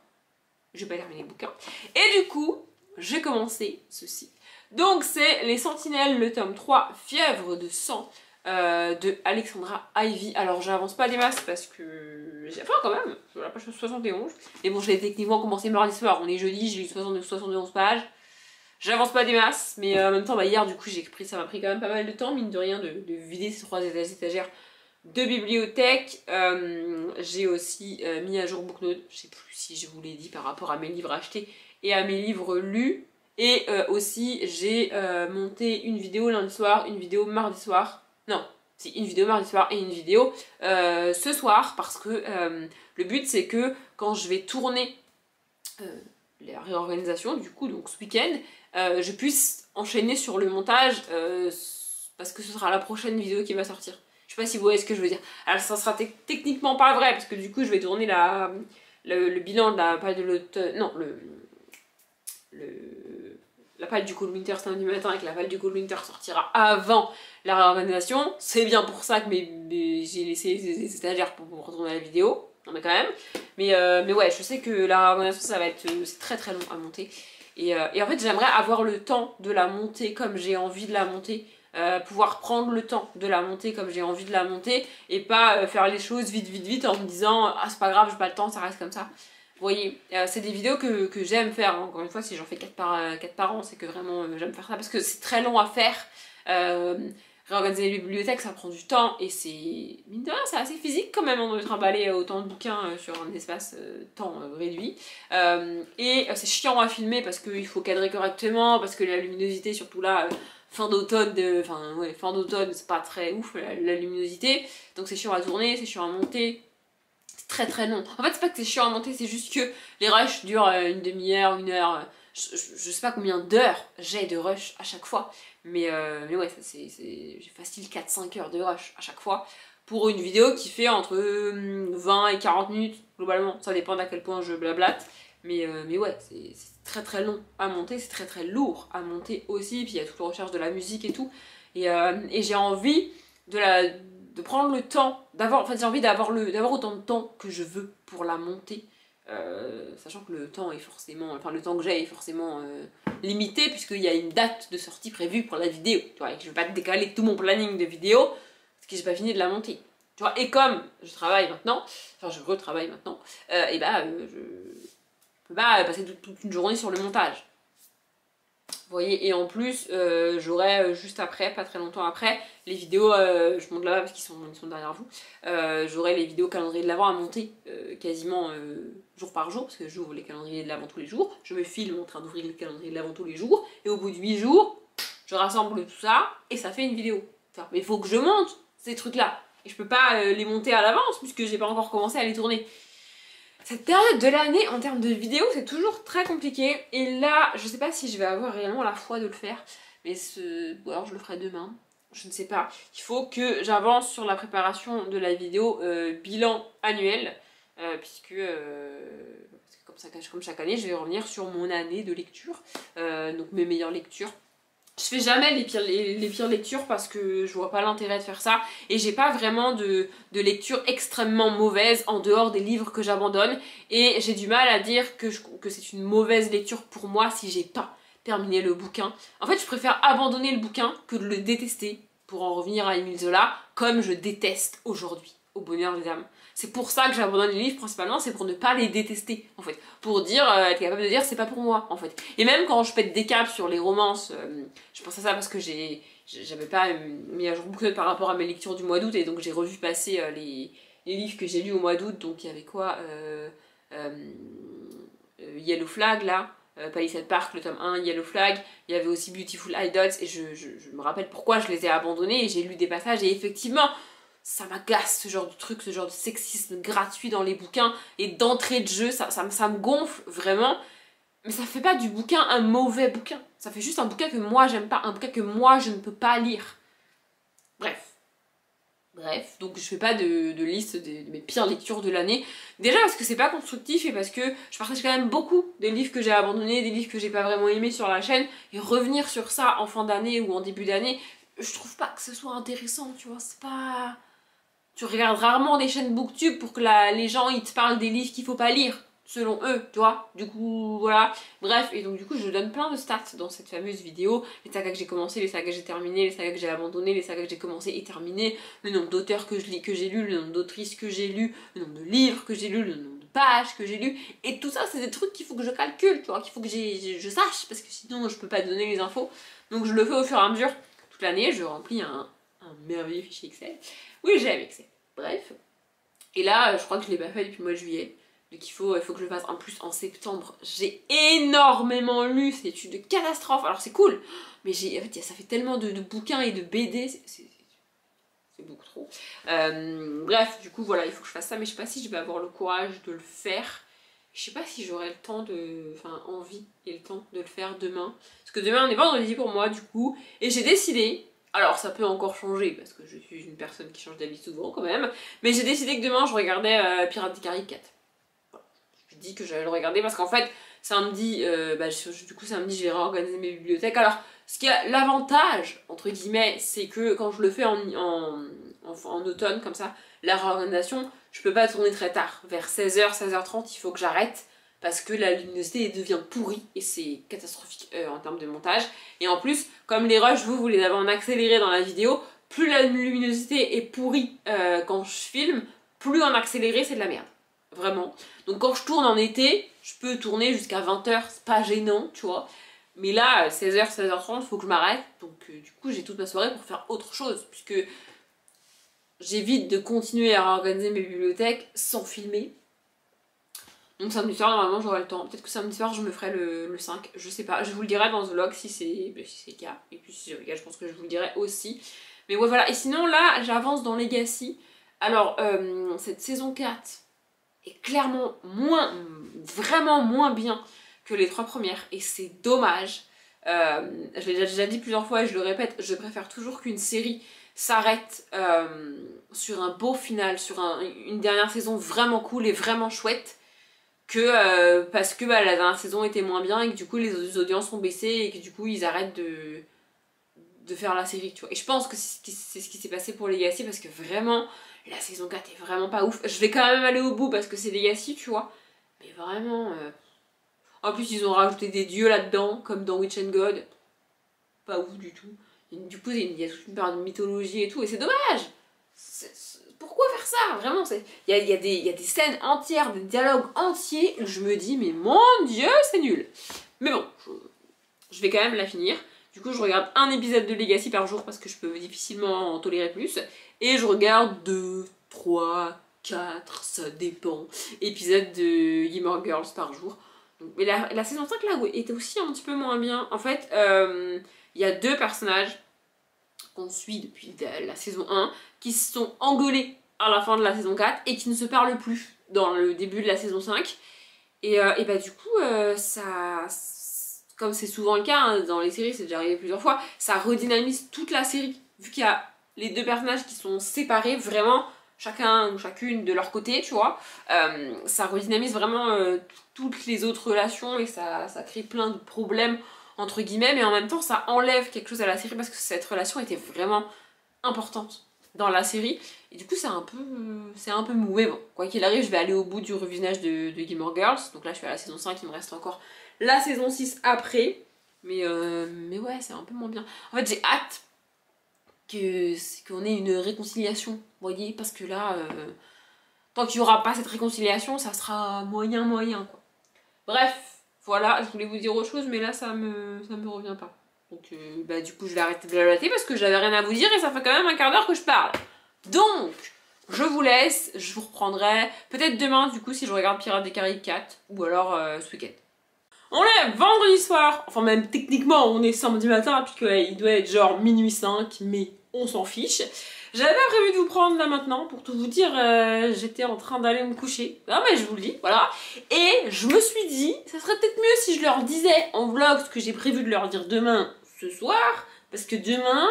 je vais pas terminer le bouquin. Et du coup, j'ai commencé ceci. Donc c'est Les Sentinelles, le tome 3, Fièvre de sang, de Alexandra Ivy. Alors j'avance pas des masses parce que... Enfin quand même, sur la page 71. Mais bon, je l'ai techniquement commencé mardi soir, on est jeudi, j'ai lu 71 pages. J'avance pas des masses, mais en même temps, bah, hier, du coup, ça m'a pris quand même pas mal de temps, mine de rien, de vider ces 3 étagères de bibliothèque. J'ai aussi mis à jour Booknote, je sais plus si je vous l'ai dit par rapport à mes livres achetés et à mes livres lus. Et aussi, j'ai monté une vidéo lundi soir, une vidéo mardi soir. Non, si, une vidéo mardi soir et une vidéo ce soir, parce que le but, c'est que quand je vais tourner la réorganisation, du coup, donc ce week-end, je puisse enchaîner sur le montage parce que ce sera la prochaine vidéo qui va sortir. Je sais pas si vous voyez ce que je veux dire. Alors ça sera techniquement pas vrai parce que du coup je vais tourner le bilan de la page de l'automne. Non, la page du Cold Winter samedi matin et que la page du Cold Winter sortira avant la réorganisation. C'est bien pour ça que j'ai laissé les stagiaires pour retourner à la vidéo. Non mais quand même. Mais ouais, je sais que la réorganisation ça va être c'est très très long à monter. Et en fait j'aimerais avoir le temps de la monter comme j'ai envie de la monter. Pouvoir prendre le temps de la monter comme j'ai envie de la monter et pas faire les choses vite en me disant ah c'est pas grave j'ai pas le temps ça reste comme ça. Vous voyez, c'est des vidéos que j'aime faire, encore une fois si j'en fais 4 par an c'est que vraiment j'aime faire ça parce que c'est très long à faire. Réorganiser les bibliothèques ça prend du temps et c'est mine de rien c'est assez physique quand même de trimballer autant de bouquins sur un espace temps réduit. Et c'est chiant à filmer parce qu'il faut cadrer correctement, parce que la luminosité surtout là fin d'automne, fin d'automne, c'est pas très ouf la luminosité, donc c'est chiant à tourner, c'est chiant à monter, c'est très très long. En fait, c'est pas que c'est chiant à monter, c'est juste que les rushs durent une demi-heure, 1 heure, je sais pas combien d'heures j'ai de rush à chaque fois, mais ouais, j'ai facile 4-5 heures de rush à chaque fois pour une vidéo qui fait entre 20 et 40 minutes globalement, ça dépend d'à quel point je blablate. Mais ouais, c'est très très long à monter, c'est très très lourd à monter aussi, puis il y a toute la recherche de la musique et tout. Et j'ai envie de prendre le temps, j'ai envie d'avoir autant de temps que je veux pour la monter. Sachant que le temps le temps que j'ai est forcément limité, puisqu'il y a une date de sortie prévue pour la vidéo. Tu vois, et que je vais pas décaler tout mon planning de vidéo, parce que j'ai pas fini de la monter. Tu vois, et comme je travaille maintenant, je retravaille maintenant, je peux pas passer toute une journée sur le montage. Vous voyez, et en plus, j'aurai juste après, pas très longtemps après, les vidéos, je monte là-bas parce qu'ils sont derrière vous, j'aurai les vidéos calendrier de l'Avent à monter quasiment jour par jour, parce que j'ouvre les calendriers de l'Avent tous les jours, je me filme en train d'ouvrir les calendriers de l'Avent tous les jours, et au bout de 8 jours, je rassemble tout ça, et ça fait une vidéo. Mais il faut que je monte ces trucs-là, et je peux pas les monter à l'avance, puisque j'ai pas encore commencé à les tourner. Cette période de l'année, en termes de vidéos, c'est toujours très compliqué. Et là, je sais pas si je vais avoir réellement la foi de le faire. Mais ou alors je le ferai demain. Je ne sais pas. Il faut que j'avance sur la préparation de la vidéo bilan annuel. Puisque comme chaque année, je vais revenir sur mon année de lecture. Donc mes meilleures lectures. Je fais jamais les pires lectures parce que je vois pas l'intérêt de faire ça et j'ai pas vraiment de lecture extrêmement mauvaise en dehors des livres que j'abandonne et j'ai du mal à dire que c'est une mauvaise lecture pour moi si j'ai pas terminé le bouquin. En fait je préfère abandonner le bouquin que de le détester pour en revenir à Émile Zola comme je déteste aujourd'hui Au bonheur des âmes. C'est pour ça que j'abandonne les livres principalement, c'est pour ne pas les détester en fait. Pour dire, être capable de dire c'est pas pour moi en fait. Et même quand je pète des câbles sur les romances, je pense à ça parce que j'avais pas mis à jour beaucoup par rapport à mes lectures du mois d'août et donc j'ai revu passer les livres que j'ai lus au mois d'août. Donc il y avait quoi Yellow Flag là, Palisade Park, le tome 1, Yellow Flag, il y avait aussi Beautiful Idols et je me rappelle pourquoi je les ai abandonnés et j'ai lu des passages et effectivement ça m'agace ce genre de truc, ce genre de sexisme gratuit dans les bouquins et d'entrée de jeu, ça me gonfle vraiment. Mais ça fait pas du bouquin un mauvais bouquin. Ça fait juste un bouquin que moi j'aime pas, un bouquin que moi je ne peux pas lire. Bref, donc je fais pas de liste de mes pires lectures de l'année. Déjà parce que c'est pas constructif et parce que je partage quand même beaucoup des livres que j'ai abandonnés, des livres que j'ai pas vraiment aimés sur la chaîne. Et revenir sur ça en fin d'année ou en début d'année, je trouve pas que ce soit intéressant, tu vois, c'est pas... Tu regardes rarement des chaînes booktube pour que les gens ils te parlent des livres qu'il faut pas lire, selon eux, tu vois. Du coup, voilà. Bref, et donc du coup, je donne plein de stats dans cette fameuse vidéo. Les sagas que j'ai commencé, les sagas que j'ai terminé, les sagas que j'ai abandonné, les sagas que j'ai commencé et terminé, le nombre d'auteurs que j'ai lu, le nombre d'autrices que j'ai lu, le nombre de livres que j'ai lu, le nombre de pages que j'ai lues. Et tout ça, c'est des trucs qu'il faut que je calcule, tu vois, qu'il faut que je sache, parce que sinon je peux pas te donner les infos. Donc je le fais au fur et à mesure. Toute l'année, je remplis un merveilleux fichier Excel. Oui, j'aime Excel. Bref. Et là, je crois que je l'ai pas fait depuis le mois de juillet. Donc il faut que je le fasse. En plus, en septembre, j'ai énormément lu. C'est une catastrophe. Alors c'est cool, mais en fait, ça fait tellement de bouquins et de BD. C'est beaucoup trop. Bref, du coup, voilà, il faut que je fasse ça. Mais je sais pas si je vais avoir le courage de le faire. Je sais pas si j'aurai le temps envie et le temps de le faire demain. Parce que demain, on est vendredi pour moi, du coup. Et j'ai décidé... Alors ça peut encore changer parce que je suis une personne qui change d'avis souvent quand même. Mais j'ai décidé que demain je regardais Pirates des Caraïbes 4. Voilà. Je dis que j'allais le regarder parce qu'en fait samedi, du coup samedi je vais réorganiser mes bibliothèques. Alors ce qui a l'avantage entre guillemets c'est que quand je le fais en automne comme ça, la réorganisation, je peux pas tourner très tard. Vers 16h, 16h30 il faut que j'arrête. Parce que la luminosité devient pourrie et c'est catastrophique en termes de montage. Et en plus, comme les rushs, vous les avez en accéléré dans la vidéo, plus la luminosité est pourrie quand je filme, plus en accéléré c'est de la merde. Vraiment. Donc quand je tourne en été, je peux tourner jusqu'à 20h, c'est pas gênant, tu vois. Mais là, 16h, 16h30, il faut que je m'arrête. Donc du coup, j'ai toute ma soirée pour faire autre chose. Puisque j'évite de continuer à organiser mes bibliothèques sans filmer. Donc samedi soir, normalement, j'aurai le temps. Peut-être que samedi soir, je me ferai le 5. Je sais pas. Je vous le dirai dans ce vlog si c'est le cas. Et puis si c'est le cas, je pense que je vous le dirai aussi. Mais ouais, voilà. Et sinon, là, j'avance dans Legacy. Alors, cette saison 4 est clairement vraiment moins bien que les 3 premières. Et c'est dommage. Je l'ai déjà dit plusieurs fois et je le répète, je préfère toujours qu'une série s'arrête sur un beau final, sur une dernière saison vraiment cool et vraiment chouette. Que parce que la dernière saison était moins bien et que du coup les audiences ont baissé et que du coup ils arrêtent de faire la série, tu vois. Et je pense que c'est ce qui s'est passé pour Legacy parce que vraiment la saison 4 est vraiment pas ouf. Je vais quand même aller au bout parce que c'est Legacy, tu vois. Mais vraiment... En plus ils ont rajouté des dieux là-dedans comme dans Witch and God. Pas ouf du tout. Et du coup il y a toute une part de mythologie et tout et c'est dommage. Pourquoi faire ça? Vraiment, il y a des scènes entières, des dialogues entiers où je me dis, mais mon dieu, c'est nul. Mais bon, je vais quand même la finir. Du coup, je regarde un épisode de Legacy par jour parce que je peux difficilement en tolérer plus. Et je regarde 2, 3, 4, ça dépend, épisodes de Gilmore Girls par jour. Donc, mais la saison 5 là était aussi un petit peu moins bien. En fait, il y a 2 personnages qu'on suit depuis la saison 1 qui se sont engueulés à la fin de la saison 4 et qui ne se parlent plus dans le début de la saison 5 et bah du coup ça, comme c'est souvent le cas hein, dans les séries, c'est déjà arrivé plusieurs fois, ça redynamise toute la série vu qu'il y a les 2 personnages qui sont séparés vraiment chacun ou chacune de leur côté, tu vois. Ça redynamise vraiment toutes les autres relations et ça crée plein de problèmes entre guillemets, mais en même temps ça enlève quelque chose à la série parce que cette relation était vraiment importante dans la série et du coup c'est un peu mou, mais bon, quoi qu'il arrive je vais aller au bout du revisionnage de Gilmore Girls, donc là je suis à la saison 5, il me reste encore la saison 6 après, mais ouais c'est un peu moins bien. En fait j'ai hâte qu'on ait une réconciliation, vous voyez, parce que là tant qu'il n'y aura pas cette réconciliation ça sera moyen quoi. Bref, voilà, je voulais vous dire autre chose, mais là, ça me revient pas. Donc, bah, du coup, je vais arrêter de blablater parce que j'avais rien à vous dire et ça fait quand même un quart d'heure que je parle. Donc, je vous laisse, je vous reprendrai peut-être demain, du coup, si je regarde Pirates des Caraïbes 4 ou alors ce week-end. On est vendredi soir, enfin, même techniquement, on est samedi matin, puisqu'il doit être genre minuit 5, mais on s'en fiche. J'avais pas prévu de vous prendre là maintenant, pour tout vous dire, j'étais en train d'aller me coucher. Non mais je vous le dis, voilà. Et je me suis dit, ça serait peut-être mieux si je leur disais en vlog ce que j'ai prévu de leur dire demain, ce soir, parce que demain,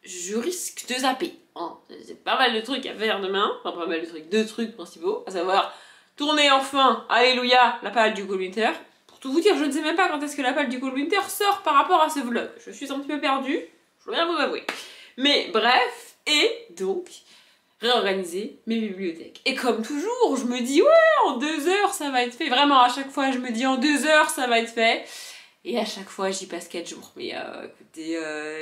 je risque de zapper. Hein. C'est pas mal de trucs à faire demain, enfin pas mal de trucs, 2 trucs principaux, à savoir tourner enfin, alléluia, la pâle du Cold Winter. Pour tout vous dire, je ne sais même pas quand est-ce que la pâle du Cold Winter sort par rapport à ce vlog. Je suis un petit peu perdue, je dois bien vous avouer. Mais bref... Et donc, réorganiser mes bibliothèques. Et comme toujours, je me dis, ouais, en 2 heures, ça va être fait. Vraiment, à chaque fois, je me dis, en 2 heures, ça va être fait. Et à chaque fois, j'y passe 4 jours. Mais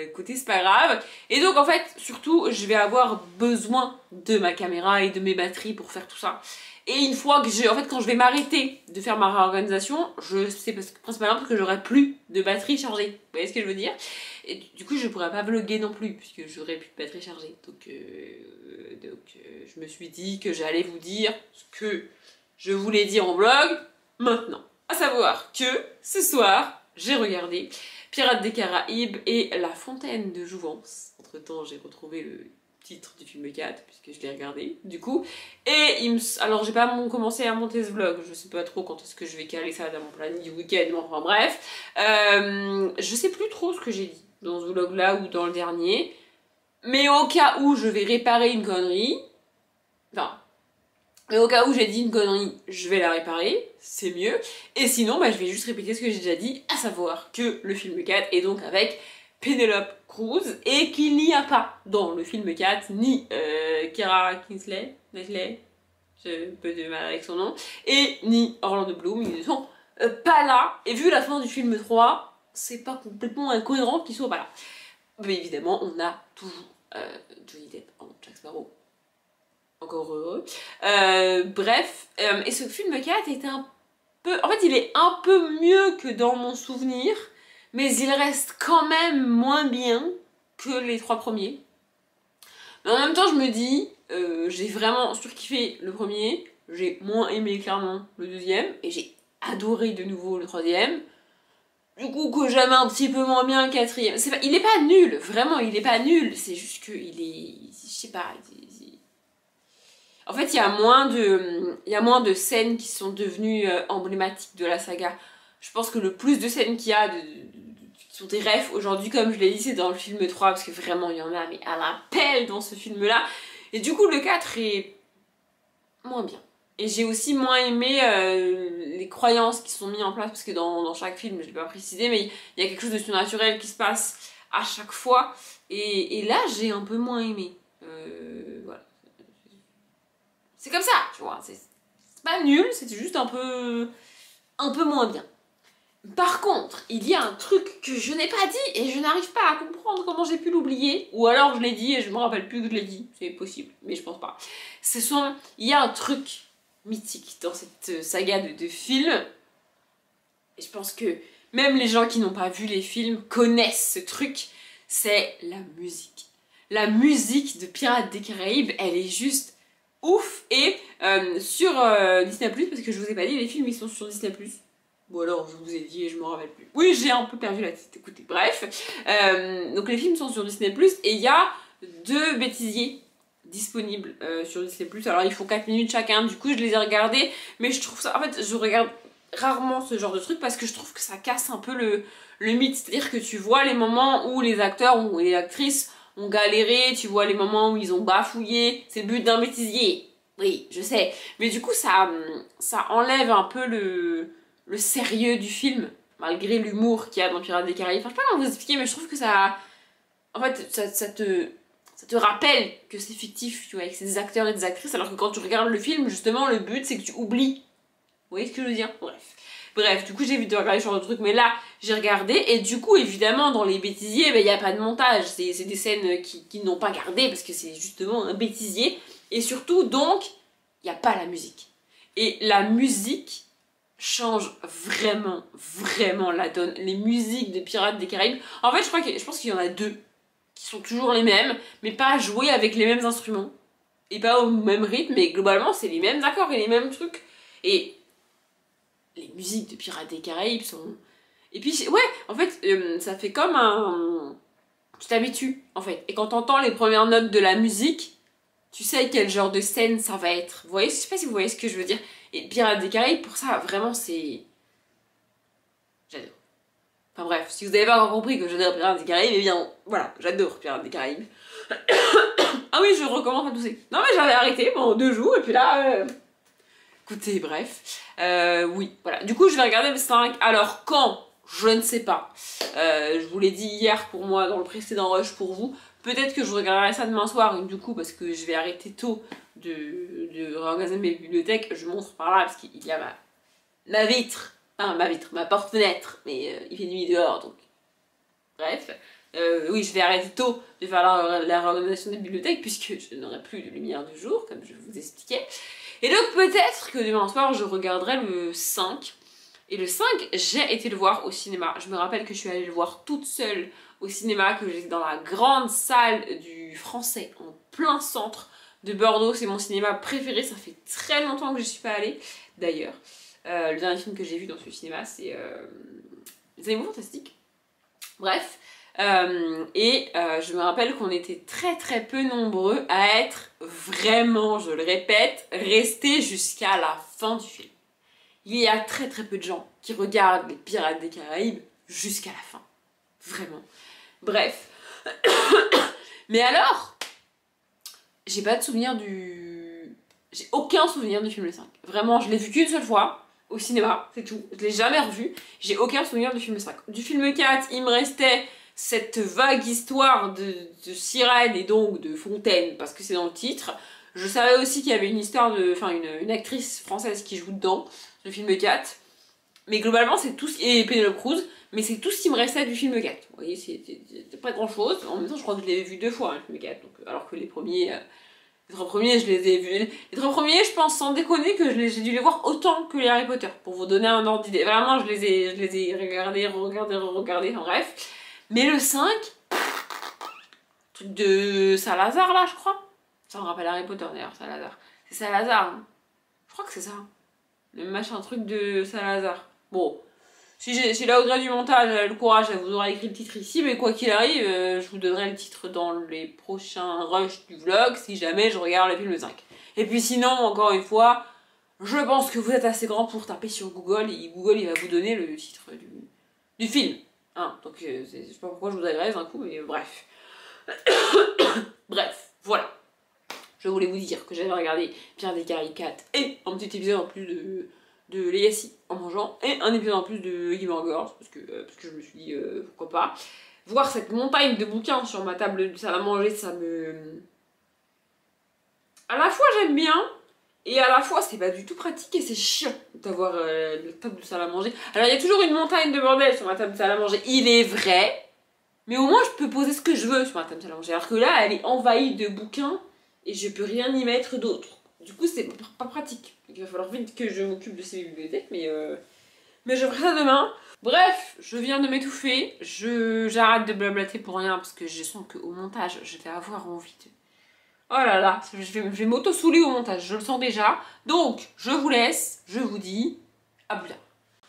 écoutez, c'est pas grave. Et donc, en fait, surtout, je vais avoir besoin de ma caméra et de mes batteries pour faire tout ça. Et une fois que en fait, quand je vais m'arrêter de faire ma réorganisation, je sais principalement parce que j'aurai plus de batterie chargée. Vous voyez ce que je veux dire? Et du coup, je pourrais pas vlogger non plus, puisque j'aurai plus de batterie chargée. Donc, je me suis dit que j'allais vous dire ce que je voulais dire en vlog maintenant. À savoir que ce soir, j'ai regardé Pirates des Caraïbes et La Fontaine de Jouvence. Entre temps, j'ai retrouvé le titre du film 4 puisque je l'ai regardé du coup. Et alors, j'ai pas commencé à monter ce vlog, je sais pas trop quand est-ce que je vais caler ça dans mon planning du week-end, mais enfin bref. Je sais plus trop ce que j'ai dit dans ce vlog là ou dans le dernier. Mais au cas où je vais réparer une connerie, enfin. Mais au cas où j'ai dit une connerie, je vais la réparer, c'est mieux. Et sinon, bah, je vais juste répéter ce que j'ai déjà dit, à savoir que le film 4 est donc avec Penelope Cruz et qu'il n'y a pas dans le film 4 ni Keira Knightley, j'ai un peu de mal avec son nom, et ni Orlando Bloom, ils ne sont pas là. Et vu la fin du film 3, c'est pas complètement incohérent qu'ils soient pas là. Mais évidemment, on a toujours Johnny Depp en Jack Sparrow. Encore heureux. Bref, et ce film 4 est un peu... En fait, il est un peu mieux que dans mon souvenir, mais il reste quand même moins bien que les 3 premiers. Mais en même temps, je me dis, j'ai vraiment surkiffé le premier, j'ai moins aimé clairement le deuxième, et j'ai adoré de nouveau le troisième. Du coup, que j'aime un petit peu moins bien le quatrième. Il est pas nul, vraiment, il est pas nul, c'est juste que il est... Je sais pas... En fait, il y a moins de scènes qui sont devenues emblématiques de la saga. Je pense que le plus de scènes qu'il y a qui sont des refs aujourd'hui, comme je l'ai dit, c'est dans le film 3, parce que vraiment, il y en a, mais à la pelle dans ce film-là. Et du coup, le 4 est moins bien. Et j'ai aussi moins aimé les croyances qui sont mises en place, parce que dans chaque film, je ne l'ai pas précisé, mais il y a quelque chose de surnaturel qui se passe à chaque fois. Et là, j'ai un peu moins aimé. Voilà. C'est comme ça, tu vois, c'est pas nul, c'était juste un peu moins bien. Par contre, il y a un truc que je n'ai pas dit et je n'arrive pas à comprendre comment j'ai pu l'oublier, ou alors je l'ai dit et je me rappelle plus que je l'ai dit, c'est possible, mais je pense pas. Il y a un truc mythique dans cette saga de films, et je pense que même les gens qui n'ont pas vu les films connaissent ce truc, c'est la musique. La musique de Pirates des Caraïbes, elle est juste ouf. Et sur Disney+, parce que je vous ai pas dit, les films ils sont sur Disney+. Ou alors je vous ai dit et je me rappelle plus. Oui, j'ai un peu perdu la tête, écoutez, bref. Donc les films sont sur Disney+, et il y a 2 bêtisiers disponibles sur Disney+. Alors ils font 4 minutes chacun, du coup je les ai regardés, mais je trouve ça... En fait, je regarde rarement ce genre de truc parce que je trouve que ça casse un peu le mythe. C'est-à-dire que tu vois les moments où les acteurs ou les actrices ont galéré, tu vois les moments où ils ont bafouillé, c'est le but d'un bêtisier. Oui, je sais. Mais du coup, ça enlève un peu le sérieux du film, malgré l'humour qu'il y a dans Pirates des Caraïbes. Enfin, je sais pas comment vous expliquer, mais je trouve que ça... En fait, ça te rappelle que c'est fictif, tu vois, avec des acteurs et des actrices, alors que quand tu regardes le film, justement, le but, c'est que tu oublies. Vous voyez ce que je veux dire? Bref, du coup j'ai évité de regarder ce genre de truc, mais là j'ai regardé, et du coup évidemment dans les bêtisiers, il n'y a pas de montage, c'est des scènes qui n'ont pas gardé parce que c'est justement un bêtisier, et surtout donc il n'y a pas la musique. Et la musique change vraiment, vraiment la donne. Les musiques de Pirates des Caraïbes, en fait je pense qu'il y en a 2 qui sont toujours les mêmes, mais pas jouées avec les mêmes instruments, et pas au même rythme, mais globalement c'est les mêmes accords et les mêmes trucs. Et les musiques de Pirates des Caraïbes sont... Et puis, ouais, en fait, ça fait comme un... Tu t'habitues, en fait. Et quand t'entends les premières notes de la musique, tu sais quel genre de scène ça va être. Vous voyez, je sais pas si vous voyez ce que je veux dire. Et Pirates des Caraïbes, pour ça, vraiment, c'est... J'adore. Enfin bref, si vous n'avez pas encore compris que j'adore Pirates des Caraïbes, eh bien, voilà, j'adore Pirates des Caraïbes. Ah oui, je recommence à tousser. Non mais j'avais arrêté pendant 2 jours, et puis là... Écoutez, bref. Oui, voilà. Du coup, je vais regarder le 5. Alors, quand? Je ne sais pas. Je vous l'ai dit hier pour moi, dans le précédent rush pour vous. Peut-être que je regarderai ça demain soir, du coup, parce que je vais arrêter tôt de réorganiser mes bibliothèques. Je montre par là, parce qu'il y a ma vitre Enfin, ma vitre, ma porte-fenêtre, mais il fait nuit dehors, donc... Bref. Oui, je vais arrêter tôt de faire la réorganisation des bibliothèques, puisque je n'aurai plus de lumière du jour, comme je vous expliquais. Et donc peut-être que demain soir, je regarderai le 5. Et le 5, j'ai été le voir au cinéma. Je me rappelle que je suis allée le voir toute seule au cinéma, que j'étais dans la grande salle du Français, en plein centre de Bordeaux. C'est mon cinéma préféré, ça fait très longtemps que je ne suis pas allée, d'ailleurs. Le dernier film que j'ai vu dans ce cinéma, c'est Les Animaux Fantastiques. Bref, je me rappelle qu'on était très très peu nombreux à être vraiment, je le répète, restés jusqu'à la fin du film. Il y a très très peu de gens qui regardent les Pirates des Caraïbes jusqu'à la fin. Vraiment. Bref. Mais alors, j'ai pas de souvenir du... J'ai aucun souvenir du film Le 5. Vraiment, je l'ai vu qu'une seule fois au cinéma, c'est tout. Je l'ai jamais revu. J'ai aucun souvenir du film 5. Du film 4, il me restait cette vague histoire de sirène et donc de fontaine, parce que c'est dans le titre. Je savais aussi qu'il y avait une histoire de... Enfin, une actrice française qui joue dedans, le film 4. Mais globalement, c'est tout... Et Penelope Cruz, mais c'est tout ce qui me restait du film 4. Vous voyez, c'est pas grand-chose. En même temps, je crois que je l'ai vu 2 fois, le film 4. Donc, alors que les premiers... Les 3 premiers, je les ai vus. Les 3 premiers, je pense sans déconner que j'ai dû les voir autant que les Harry Potter, pour vous donner un ordre d'idée. Vraiment, je les ai regardés, enfin bref. Mais le 5, truc de Salazar là, je crois. Ça me rappelle Harry Potter d'ailleurs, Salazar. C'est Salazar. Hein. Je crois que c'est ça. Le machin truc de Salazar. Bon. Si là, au gré du montage, le courage, elle vous aura écrit le titre ici, mais quoi qu'il arrive, je vous donnerai le titre dans les prochains rushs du vlog, si jamais je regarde le film 5. Et puis sinon, encore une fois, je pense que vous êtes assez grand pour taper sur Google, et Google, il va vous donner le titre du film. Hein, donc, je sais pas pourquoi je vous agresse d'un coup, mais bref. Bref, voilà. Je voulais vous dire que j'avais regardé Pirates des Caraïbes 4 et un petit épisode en plus de Legacy en mangeant et un épisode en plus de Gilmore Girls parce que je me suis dit pourquoi pas. Voir cette montagne de bouquins sur ma table de salle à manger, ça me... À la fois j'aime bien et à la fois c'est pas du tout pratique et c'est chiant d'avoir la table de salle à manger. Alors il y a toujours une montagne de bordel sur ma table de salle à manger, il est vrai, mais au moins je peux poser ce que je veux sur ma table de salle à manger. Alors que là elle est envahie de bouquins et je peux rien y mettre d'autre. Du coup, c'est pas pratique. Donc, il va falloir vite que je m'occupe de ces bibliothèques, mais je ferai ça demain. Bref, je viens de m'étouffer. J'arrête de blablater pour rien parce que je sens qu'au montage, je vais avoir envie de... Oh là là, je vais m'auto-saouler au montage, je le sens déjà. Donc, je vous laisse, je vous dis à plus tard.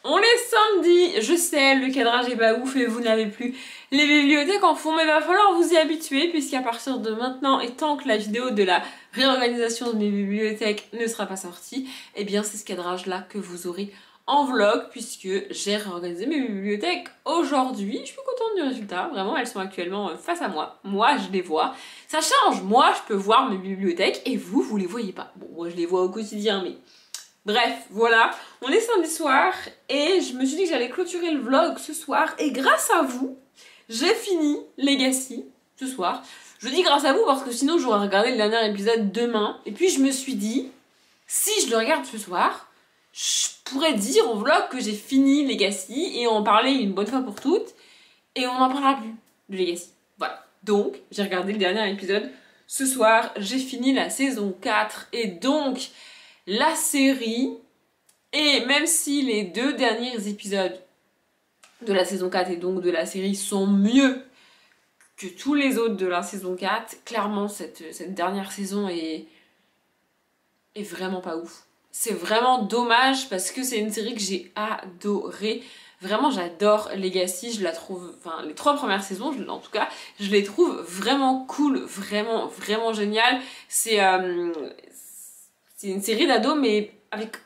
On est samedi, je sais, le cadrage est pas ouf et vous n'avez plus les bibliothèques en fond, mais il va falloir vous y habituer puisqu'à partir de maintenant, et tant que la vidéo de la réorganisation de mes bibliothèques ne sera pas sortie, eh bien c'est ce cadrage là que vous aurez en vlog puisque j'ai réorganisé mes bibliothèques aujourd'hui. Je suis contente du résultat, vraiment elles sont actuellement face à moi, moi je les vois. Ça change, moi je peux voir mes bibliothèques et vous les voyez pas. Bon, moi je les vois au quotidien mais... Bref, voilà, on est samedi soir et je me suis dit que j'allais clôturer le vlog ce soir et grâce à vous, j'ai fini Legacy ce soir. Je dis grâce à vous parce que sinon j'aurais regardé le dernier épisode demain et puis je me suis dit, si je le regarde ce soir, je pourrais dire au vlog que j'ai fini Legacy et en parler une bonne fois pour toutes et on n'en parlera plus de Legacy. Voilà, donc j'ai regardé le dernier épisode ce soir, j'ai fini la saison 4 et donc... La série, et même si les 2 derniers épisodes de la saison 4 et donc de la série sont mieux que tous les autres de la saison 4, clairement cette dernière saison est vraiment pas ouf. C'est vraiment dommage parce que c'est une série que j'ai adorée. Vraiment j'adore Legacy, je la trouve, enfin les 3 premières saisons en tout cas, je les trouve vraiment cool, vraiment géniales. C'est une série d'ados, mais avec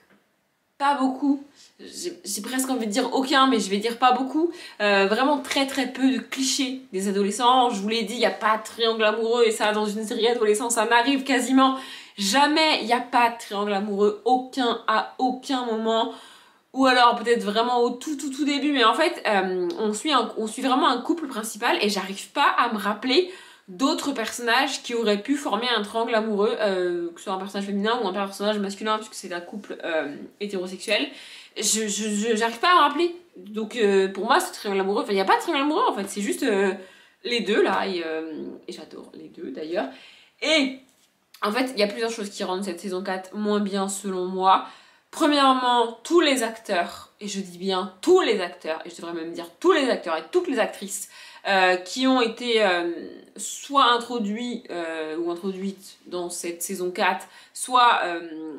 pas beaucoup. J'ai presque envie de dire aucun, mais je vais dire pas beaucoup. Vraiment très peu de clichés des adolescents. Je vous l'ai dit, il n'y a pas de triangle amoureux, et ça, dans une série adolescente, ça n'arrive quasiment jamais. Il n'y a pas de triangle amoureux, à aucun moment. Ou alors peut-être vraiment au tout début, mais en fait, on suit vraiment un couple principal, et j'arrive pas à me rappeler d'autres personnages qui auraient pu former un triangle amoureux, que ce soit un personnage féminin ou un personnage masculin, puisque c'est un couple hétérosexuel. J'arrive pas à me rappeler. Donc pour moi, ce triangle amoureux, enfin il n'y a pas de triangle amoureux en fait, c'est juste les deux là, et j'adore les deux d'ailleurs. Et en fait, il y a plusieurs choses qui rendent cette saison 4 moins bien selon moi. Premièrement, tous les acteurs, et je dis bien tous les acteurs, et je devrais même dire tous les acteurs et toutes les actrices qui ont été soit introduits ou introduites dans cette saison 4, soit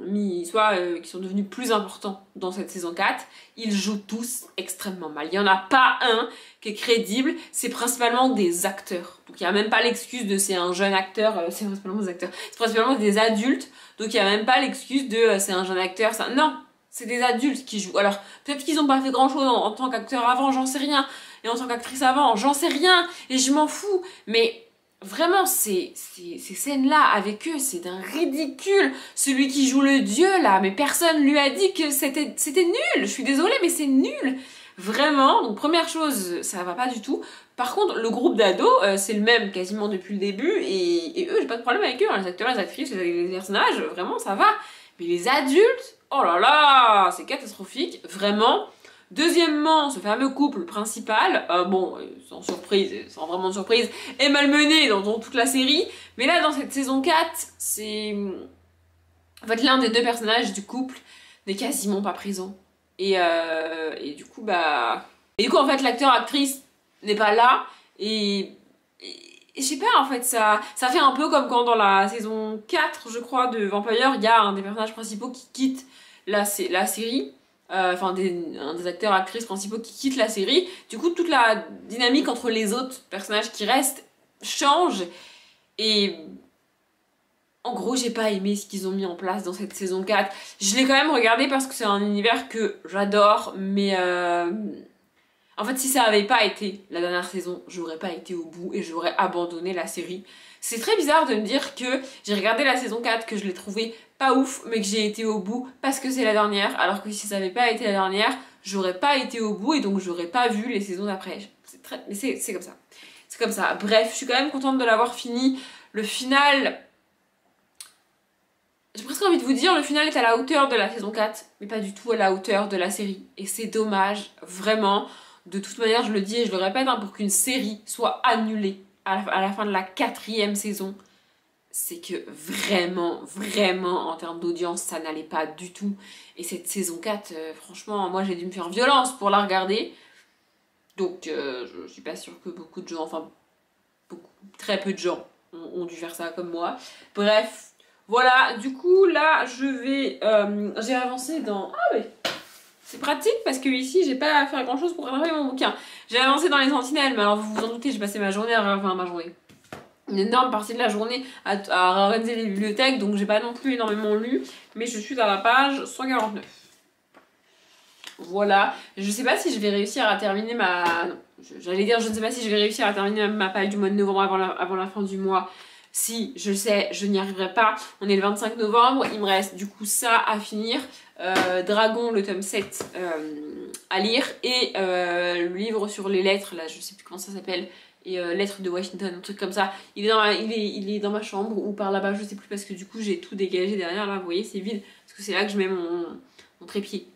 qui sont devenus plus importants dans cette saison 4, ils jouent tous extrêmement mal. Il n'y en a pas un qui est crédible, c'est principalement des acteurs. Donc il n'y a même pas l'excuse de c'est un jeune acteur, c'est principalement des acteurs, c'est principalement des adultes, donc il n'y a même pas l'excuse de c'est un jeune acteur, ça. Non, c'est des adultes qui jouent. Alors peut-être qu'ils n'ont pas fait grand chose en tant qu'acteur avant, j'en sais rien, et en tant qu'actrice avant, j'en sais rien, et je m'en fous, mais vraiment, ces scènes-là, avec eux, c'est d'un ridicule. Celui qui joue le dieu, là, mais personne lui a dit que c'était nul. Je suis désolée, mais c'est nul. Vraiment, donc première chose, ça va pas du tout. Par contre, le groupe d'ados, c'est le même quasiment depuis le début, et eux, j'ai pas de problème avec eux, hein. Les acteurs, les actrices, les personnages, vraiment, ça va. Mais les adultes, oh là là, c'est catastrophique, vraiment. Deuxièmement, ce fameux couple principal, sans surprise, sans vraiment de surprise, est malmené dans toute la série. Mais là, dans cette saison 4, c'est... En fait, l'un des deux personnages du couple n'est quasiment pas présent. Et du coup, en fait, l'acteur-actrice n'est pas là. Et je sais pas, en fait, ça fait un peu comme quand dans la saison 4, je crois, de Vampire, il y a un des personnages principaux qui quitte la série. Un des acteurs actrices principaux qui quittent la série. Du coup, toute la dynamique entre les autres personnages qui restent change. Et en gros, j'ai pas aimé ce qu'ils ont mis en place dans cette saison 4. Je l'ai quand même regardé parce que c'est un univers que j'adore, mais en fait, si ça avait pas été la dernière saison, j'aurais pas été au bout et j'aurais abandonné la série. C'est très bizarre de me dire que j'ai regardé la saison 4, que je l'ai trouvée pas ouf, mais que j'ai été au bout parce que c'est la dernière, alors que si ça avait pas été la dernière, j'aurais pas été au bout et donc j'aurais pas vu les saisons d'après. Mais c'est comme ça. C'est comme ça. Bref, je suis quand même contente de l'avoir fini. Le final... J'ai presque envie de vous dire, le final est à la hauteur de la saison 4, mais pas du tout à la hauteur de la série. Et c'est dommage, vraiment. De toute manière, je le dis et je le répète, pour qu'une série soit annulée à la fin de la 4e saison, c'est que vraiment, vraiment, en termes d'audience, ça n'allait pas du tout. Et cette saison 4, franchement, moi j'ai dû me faire violence pour la regarder. Donc je suis pas sûre que beaucoup de gens, très peu de gens ont dû faire ça comme moi. Bref, voilà, du coup là j'ai avancé dans... Ah oui, c'est pratique parce que ici j'ai pas à faire grand chose pour rattraper mon bouquin. J'ai avancé dans les sentinelles, mais alors vous vous en doutez, j'ai passé une énorme partie de la journée à réorganiser les bibliothèques, donc j'ai pas non plus énormément lu, mais je suis à la page 149. Voilà, je sais pas si je vais réussir à terminer ma... J'allais dire, je ne sais pas si je vais réussir à terminer ma page du mois de novembre avant la fin du mois. Si, je le sais, je n'y arriverai pas. On est le 25 novembre, il me reste du coup ça à finir. Dragon, le tome 7 à lire, et le livre sur les lettres, là je sais plus comment ça s'appelle, et lettres de Washington, un truc comme ça. Il est dans ma chambre ou par là-bas, je sais plus, parce que du coup j'ai tout dégagé derrière, là vous voyez c'est vide, parce que c'est là que je mets mon trépied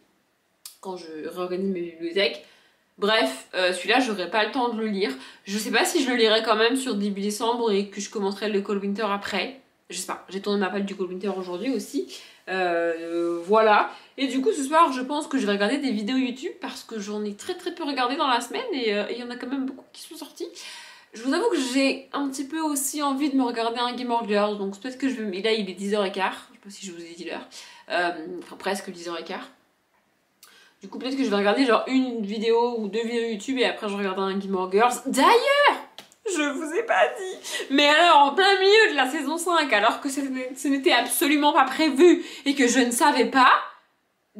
quand je réorganise mes bibliothèques. Bref, celui-là j'aurais pas le temps de le lire. Je sais pas si je le lirai quand même sur début décembre et que je commencerai le Cold Winter après. Je sais pas, j'ai tourné ma page du Cold Winter aujourd'hui aussi. Voilà. Et du coup ce soir je pense que je vais regarder des vidéos YouTube parce que j'en ai très peu regardé dans la semaine et il y en a quand même beaucoup qui sont sortis. Je vous avoue que j'ai un petit peu aussi envie de me regarder un Gilmore Girls, donc peut-être que je vais... Et là il est 10h15, je sais pas si je vous ai dit l'heure. Enfin presque 10h15. Du coup peut-être que je vais regarder genre une vidéo ou deux vidéos YouTube et après je regarderai un Gilmore Girls. D'ailleurs, je vous ai pas dit, mais alors en plein milieu de la saison 5, alors que ce n'était absolument pas prévu et que je ne savais pas,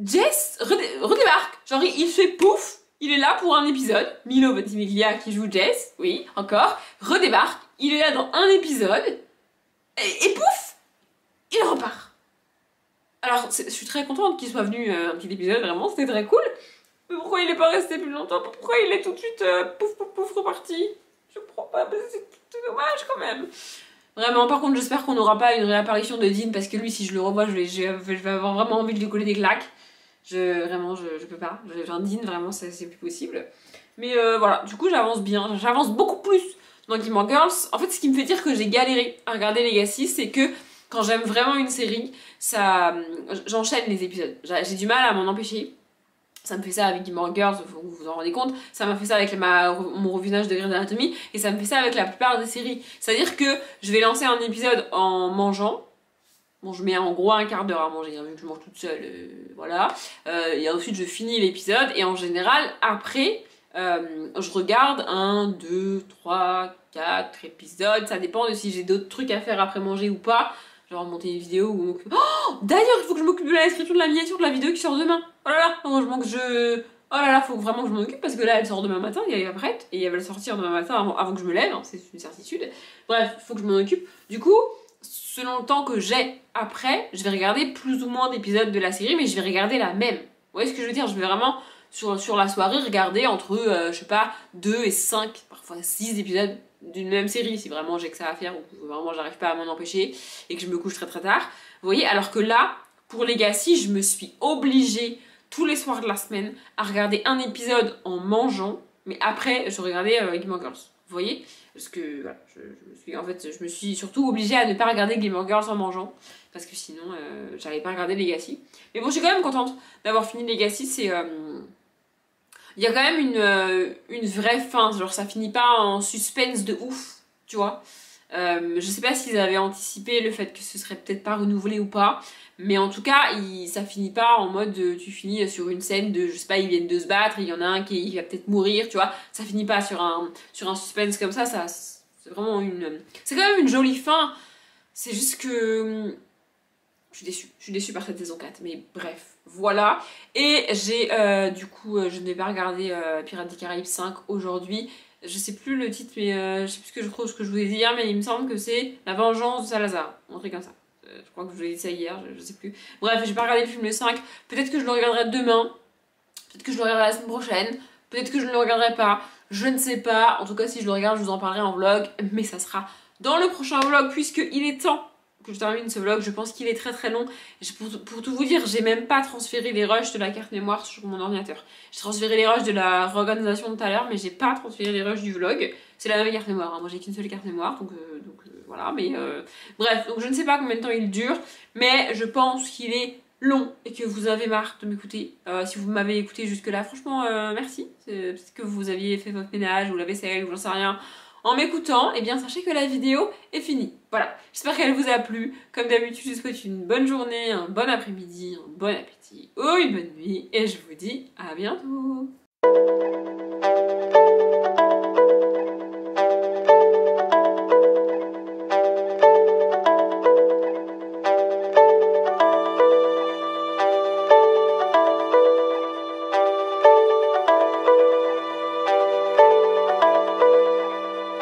Jess redébarque. Genre il fait pouf, il est là pour un épisode. Milo Ventimiglia qui joue Jess, oui, encore, redébarque, il est là dans un épisode et pouf, il repart. Alors je suis très contente qu'il soit venu un petit épisode, vraiment, c'était très cool. Mais pourquoi il n'est pas resté plus longtemps? Pourquoi il est tout de suite pouf reparti? Je comprends pas, c'est dommage. dommage quand même. Vraiment, par contre, j'espère qu'on n'aura pas une réapparition de Dean parce que lui, si je le revois, je vais avoir vraiment envie de lui coller des claques. Vraiment, je peux pas. Dean, vraiment, c'est plus possible. Mais voilà, du coup, j'avance bien. J'avance beaucoup plus dans Gilmore Girls. En fait, ce qui me fait dire que j'ai galéré à regarder Legacy, c'est que quand j'aime vraiment une série, j'enchaîne les épisodes. J'ai du mal à m'en empêcher. Ça me fait ça avec Gilmore Girls, vous vous en rendez compte. Ça m'a fait ça avec mon revinage de Grey's Anatomy. Et ça me fait ça avec la plupart des séries. C'est-à-dire que je vais lancer un épisode en mangeant. Bon, je mets en gros un quart d'heure à manger, hein, vu que je mange toute seule, voilà. Et ensuite, je finis l'épisode. Et en général, après, je regarde 1, 2, 3, 4 épisodes. Ça dépend de si j'ai d'autres trucs à faire après manger ou pas. Genre monter une vidéo ou... Oh, d'ailleurs, il faut que je m'occupe de la description de la miniature de la vidéo qui sort demain. Oh là là, faut vraiment que je m'en occupe parce que là, elle sort demain matin, elle est prête. Et elle va sortir demain matin avant que je me lève, hein, c'est une certitude. Bref, faut que je m'en occupe. Du coup, selon le temps que j'ai après, je vais regarder plus ou moins d'épisodes de la série, mais je vais regarder la même. Vous voyez ce que je veux dire? Je vais vraiment, sur la soirée, regarder entre, je sais pas, 2 et 5, parfois 6 épisodes d'une même série, si vraiment j'ai que ça à faire, ou que vraiment j'arrive pas à m'en empêcher, et que je me couche très très tard. Vous voyez? Alors que là, pour Legacy, je me suis obligée, tous les soirs de la semaine, à regarder un épisode en mangeant, mais après, je regardais Gilmore Girls. Vous voyez? Parce que voilà, je me suis surtout obligée à ne pas regarder Gilmore Girls en mangeant, parce que sinon j'allais pas regarder Legacy. Mais bon, je suis quand même contente d'avoir fini Legacy. Il y a quand même une vraie fin, genre ça finit pas en suspense de ouf, tu vois. Je sais pas s'ils avaient anticipé le fait que ce serait peut-être pas renouvelé ou pas, mais en tout cas, ça finit pas en mode tu finis sur une scène de, je sais pas, ils viennent de se battre, il y en a un qui va peut-être mourir, tu vois. Ça finit pas sur un suspense comme ça c'est vraiment c'est quand même une jolie fin. C'est juste que je suis déçue par cette saison 4, mais bref, voilà. Et du coup, je ne vais pas regarder Pirates des Caraïbes 5 aujourd'hui. Je sais plus le titre, mais je sais plus ce que je vous ai dit hier, mais il me semble que c'est La Vengeance de Salazar, un truc comme ça. Je crois que je vous ai dit ça hier, je sais plus. Bref, j'ai pas regardé le film le 5. Peut-être que je le regarderai demain. Peut-être que je le regarderai la semaine prochaine. Peut-être que je ne le regarderai pas. Je ne sais pas. En tout cas, si je le regarde, je vous en parlerai en vlog. Mais ça sera dans le prochain vlog, puisqu'il est temps que je termine ce vlog. Je pense qu'il est très très long. Pour tout vous dire, j'ai même pas transféré les rushs de la carte mémoire sur mon ordinateur. J'ai transféré les rushs de la réorganisation de tout à l'heure, mais j'ai pas transféré les rushs du vlog. C'est la même carte mémoire, hein. Moi j'ai qu'une seule carte mémoire, donc voilà. Mais bref, donc je ne sais pas combien de temps il dure, mais je pense qu'il est long et que vous avez marre de m'écouter. Si vous m'avez écouté jusque là, franchement merci. Peut-être que vous aviez fait votre ménage ou la vaisselle ou j'en sais rien en m'écoutant. Et bien sachez que la vidéo est finie. Voilà, j'espère qu'elle vous a plu. Comme d'habitude, je vous souhaite une bonne journée, un bon après-midi, un bon appétit ou une bonne nuit et je vous dis à bientôt.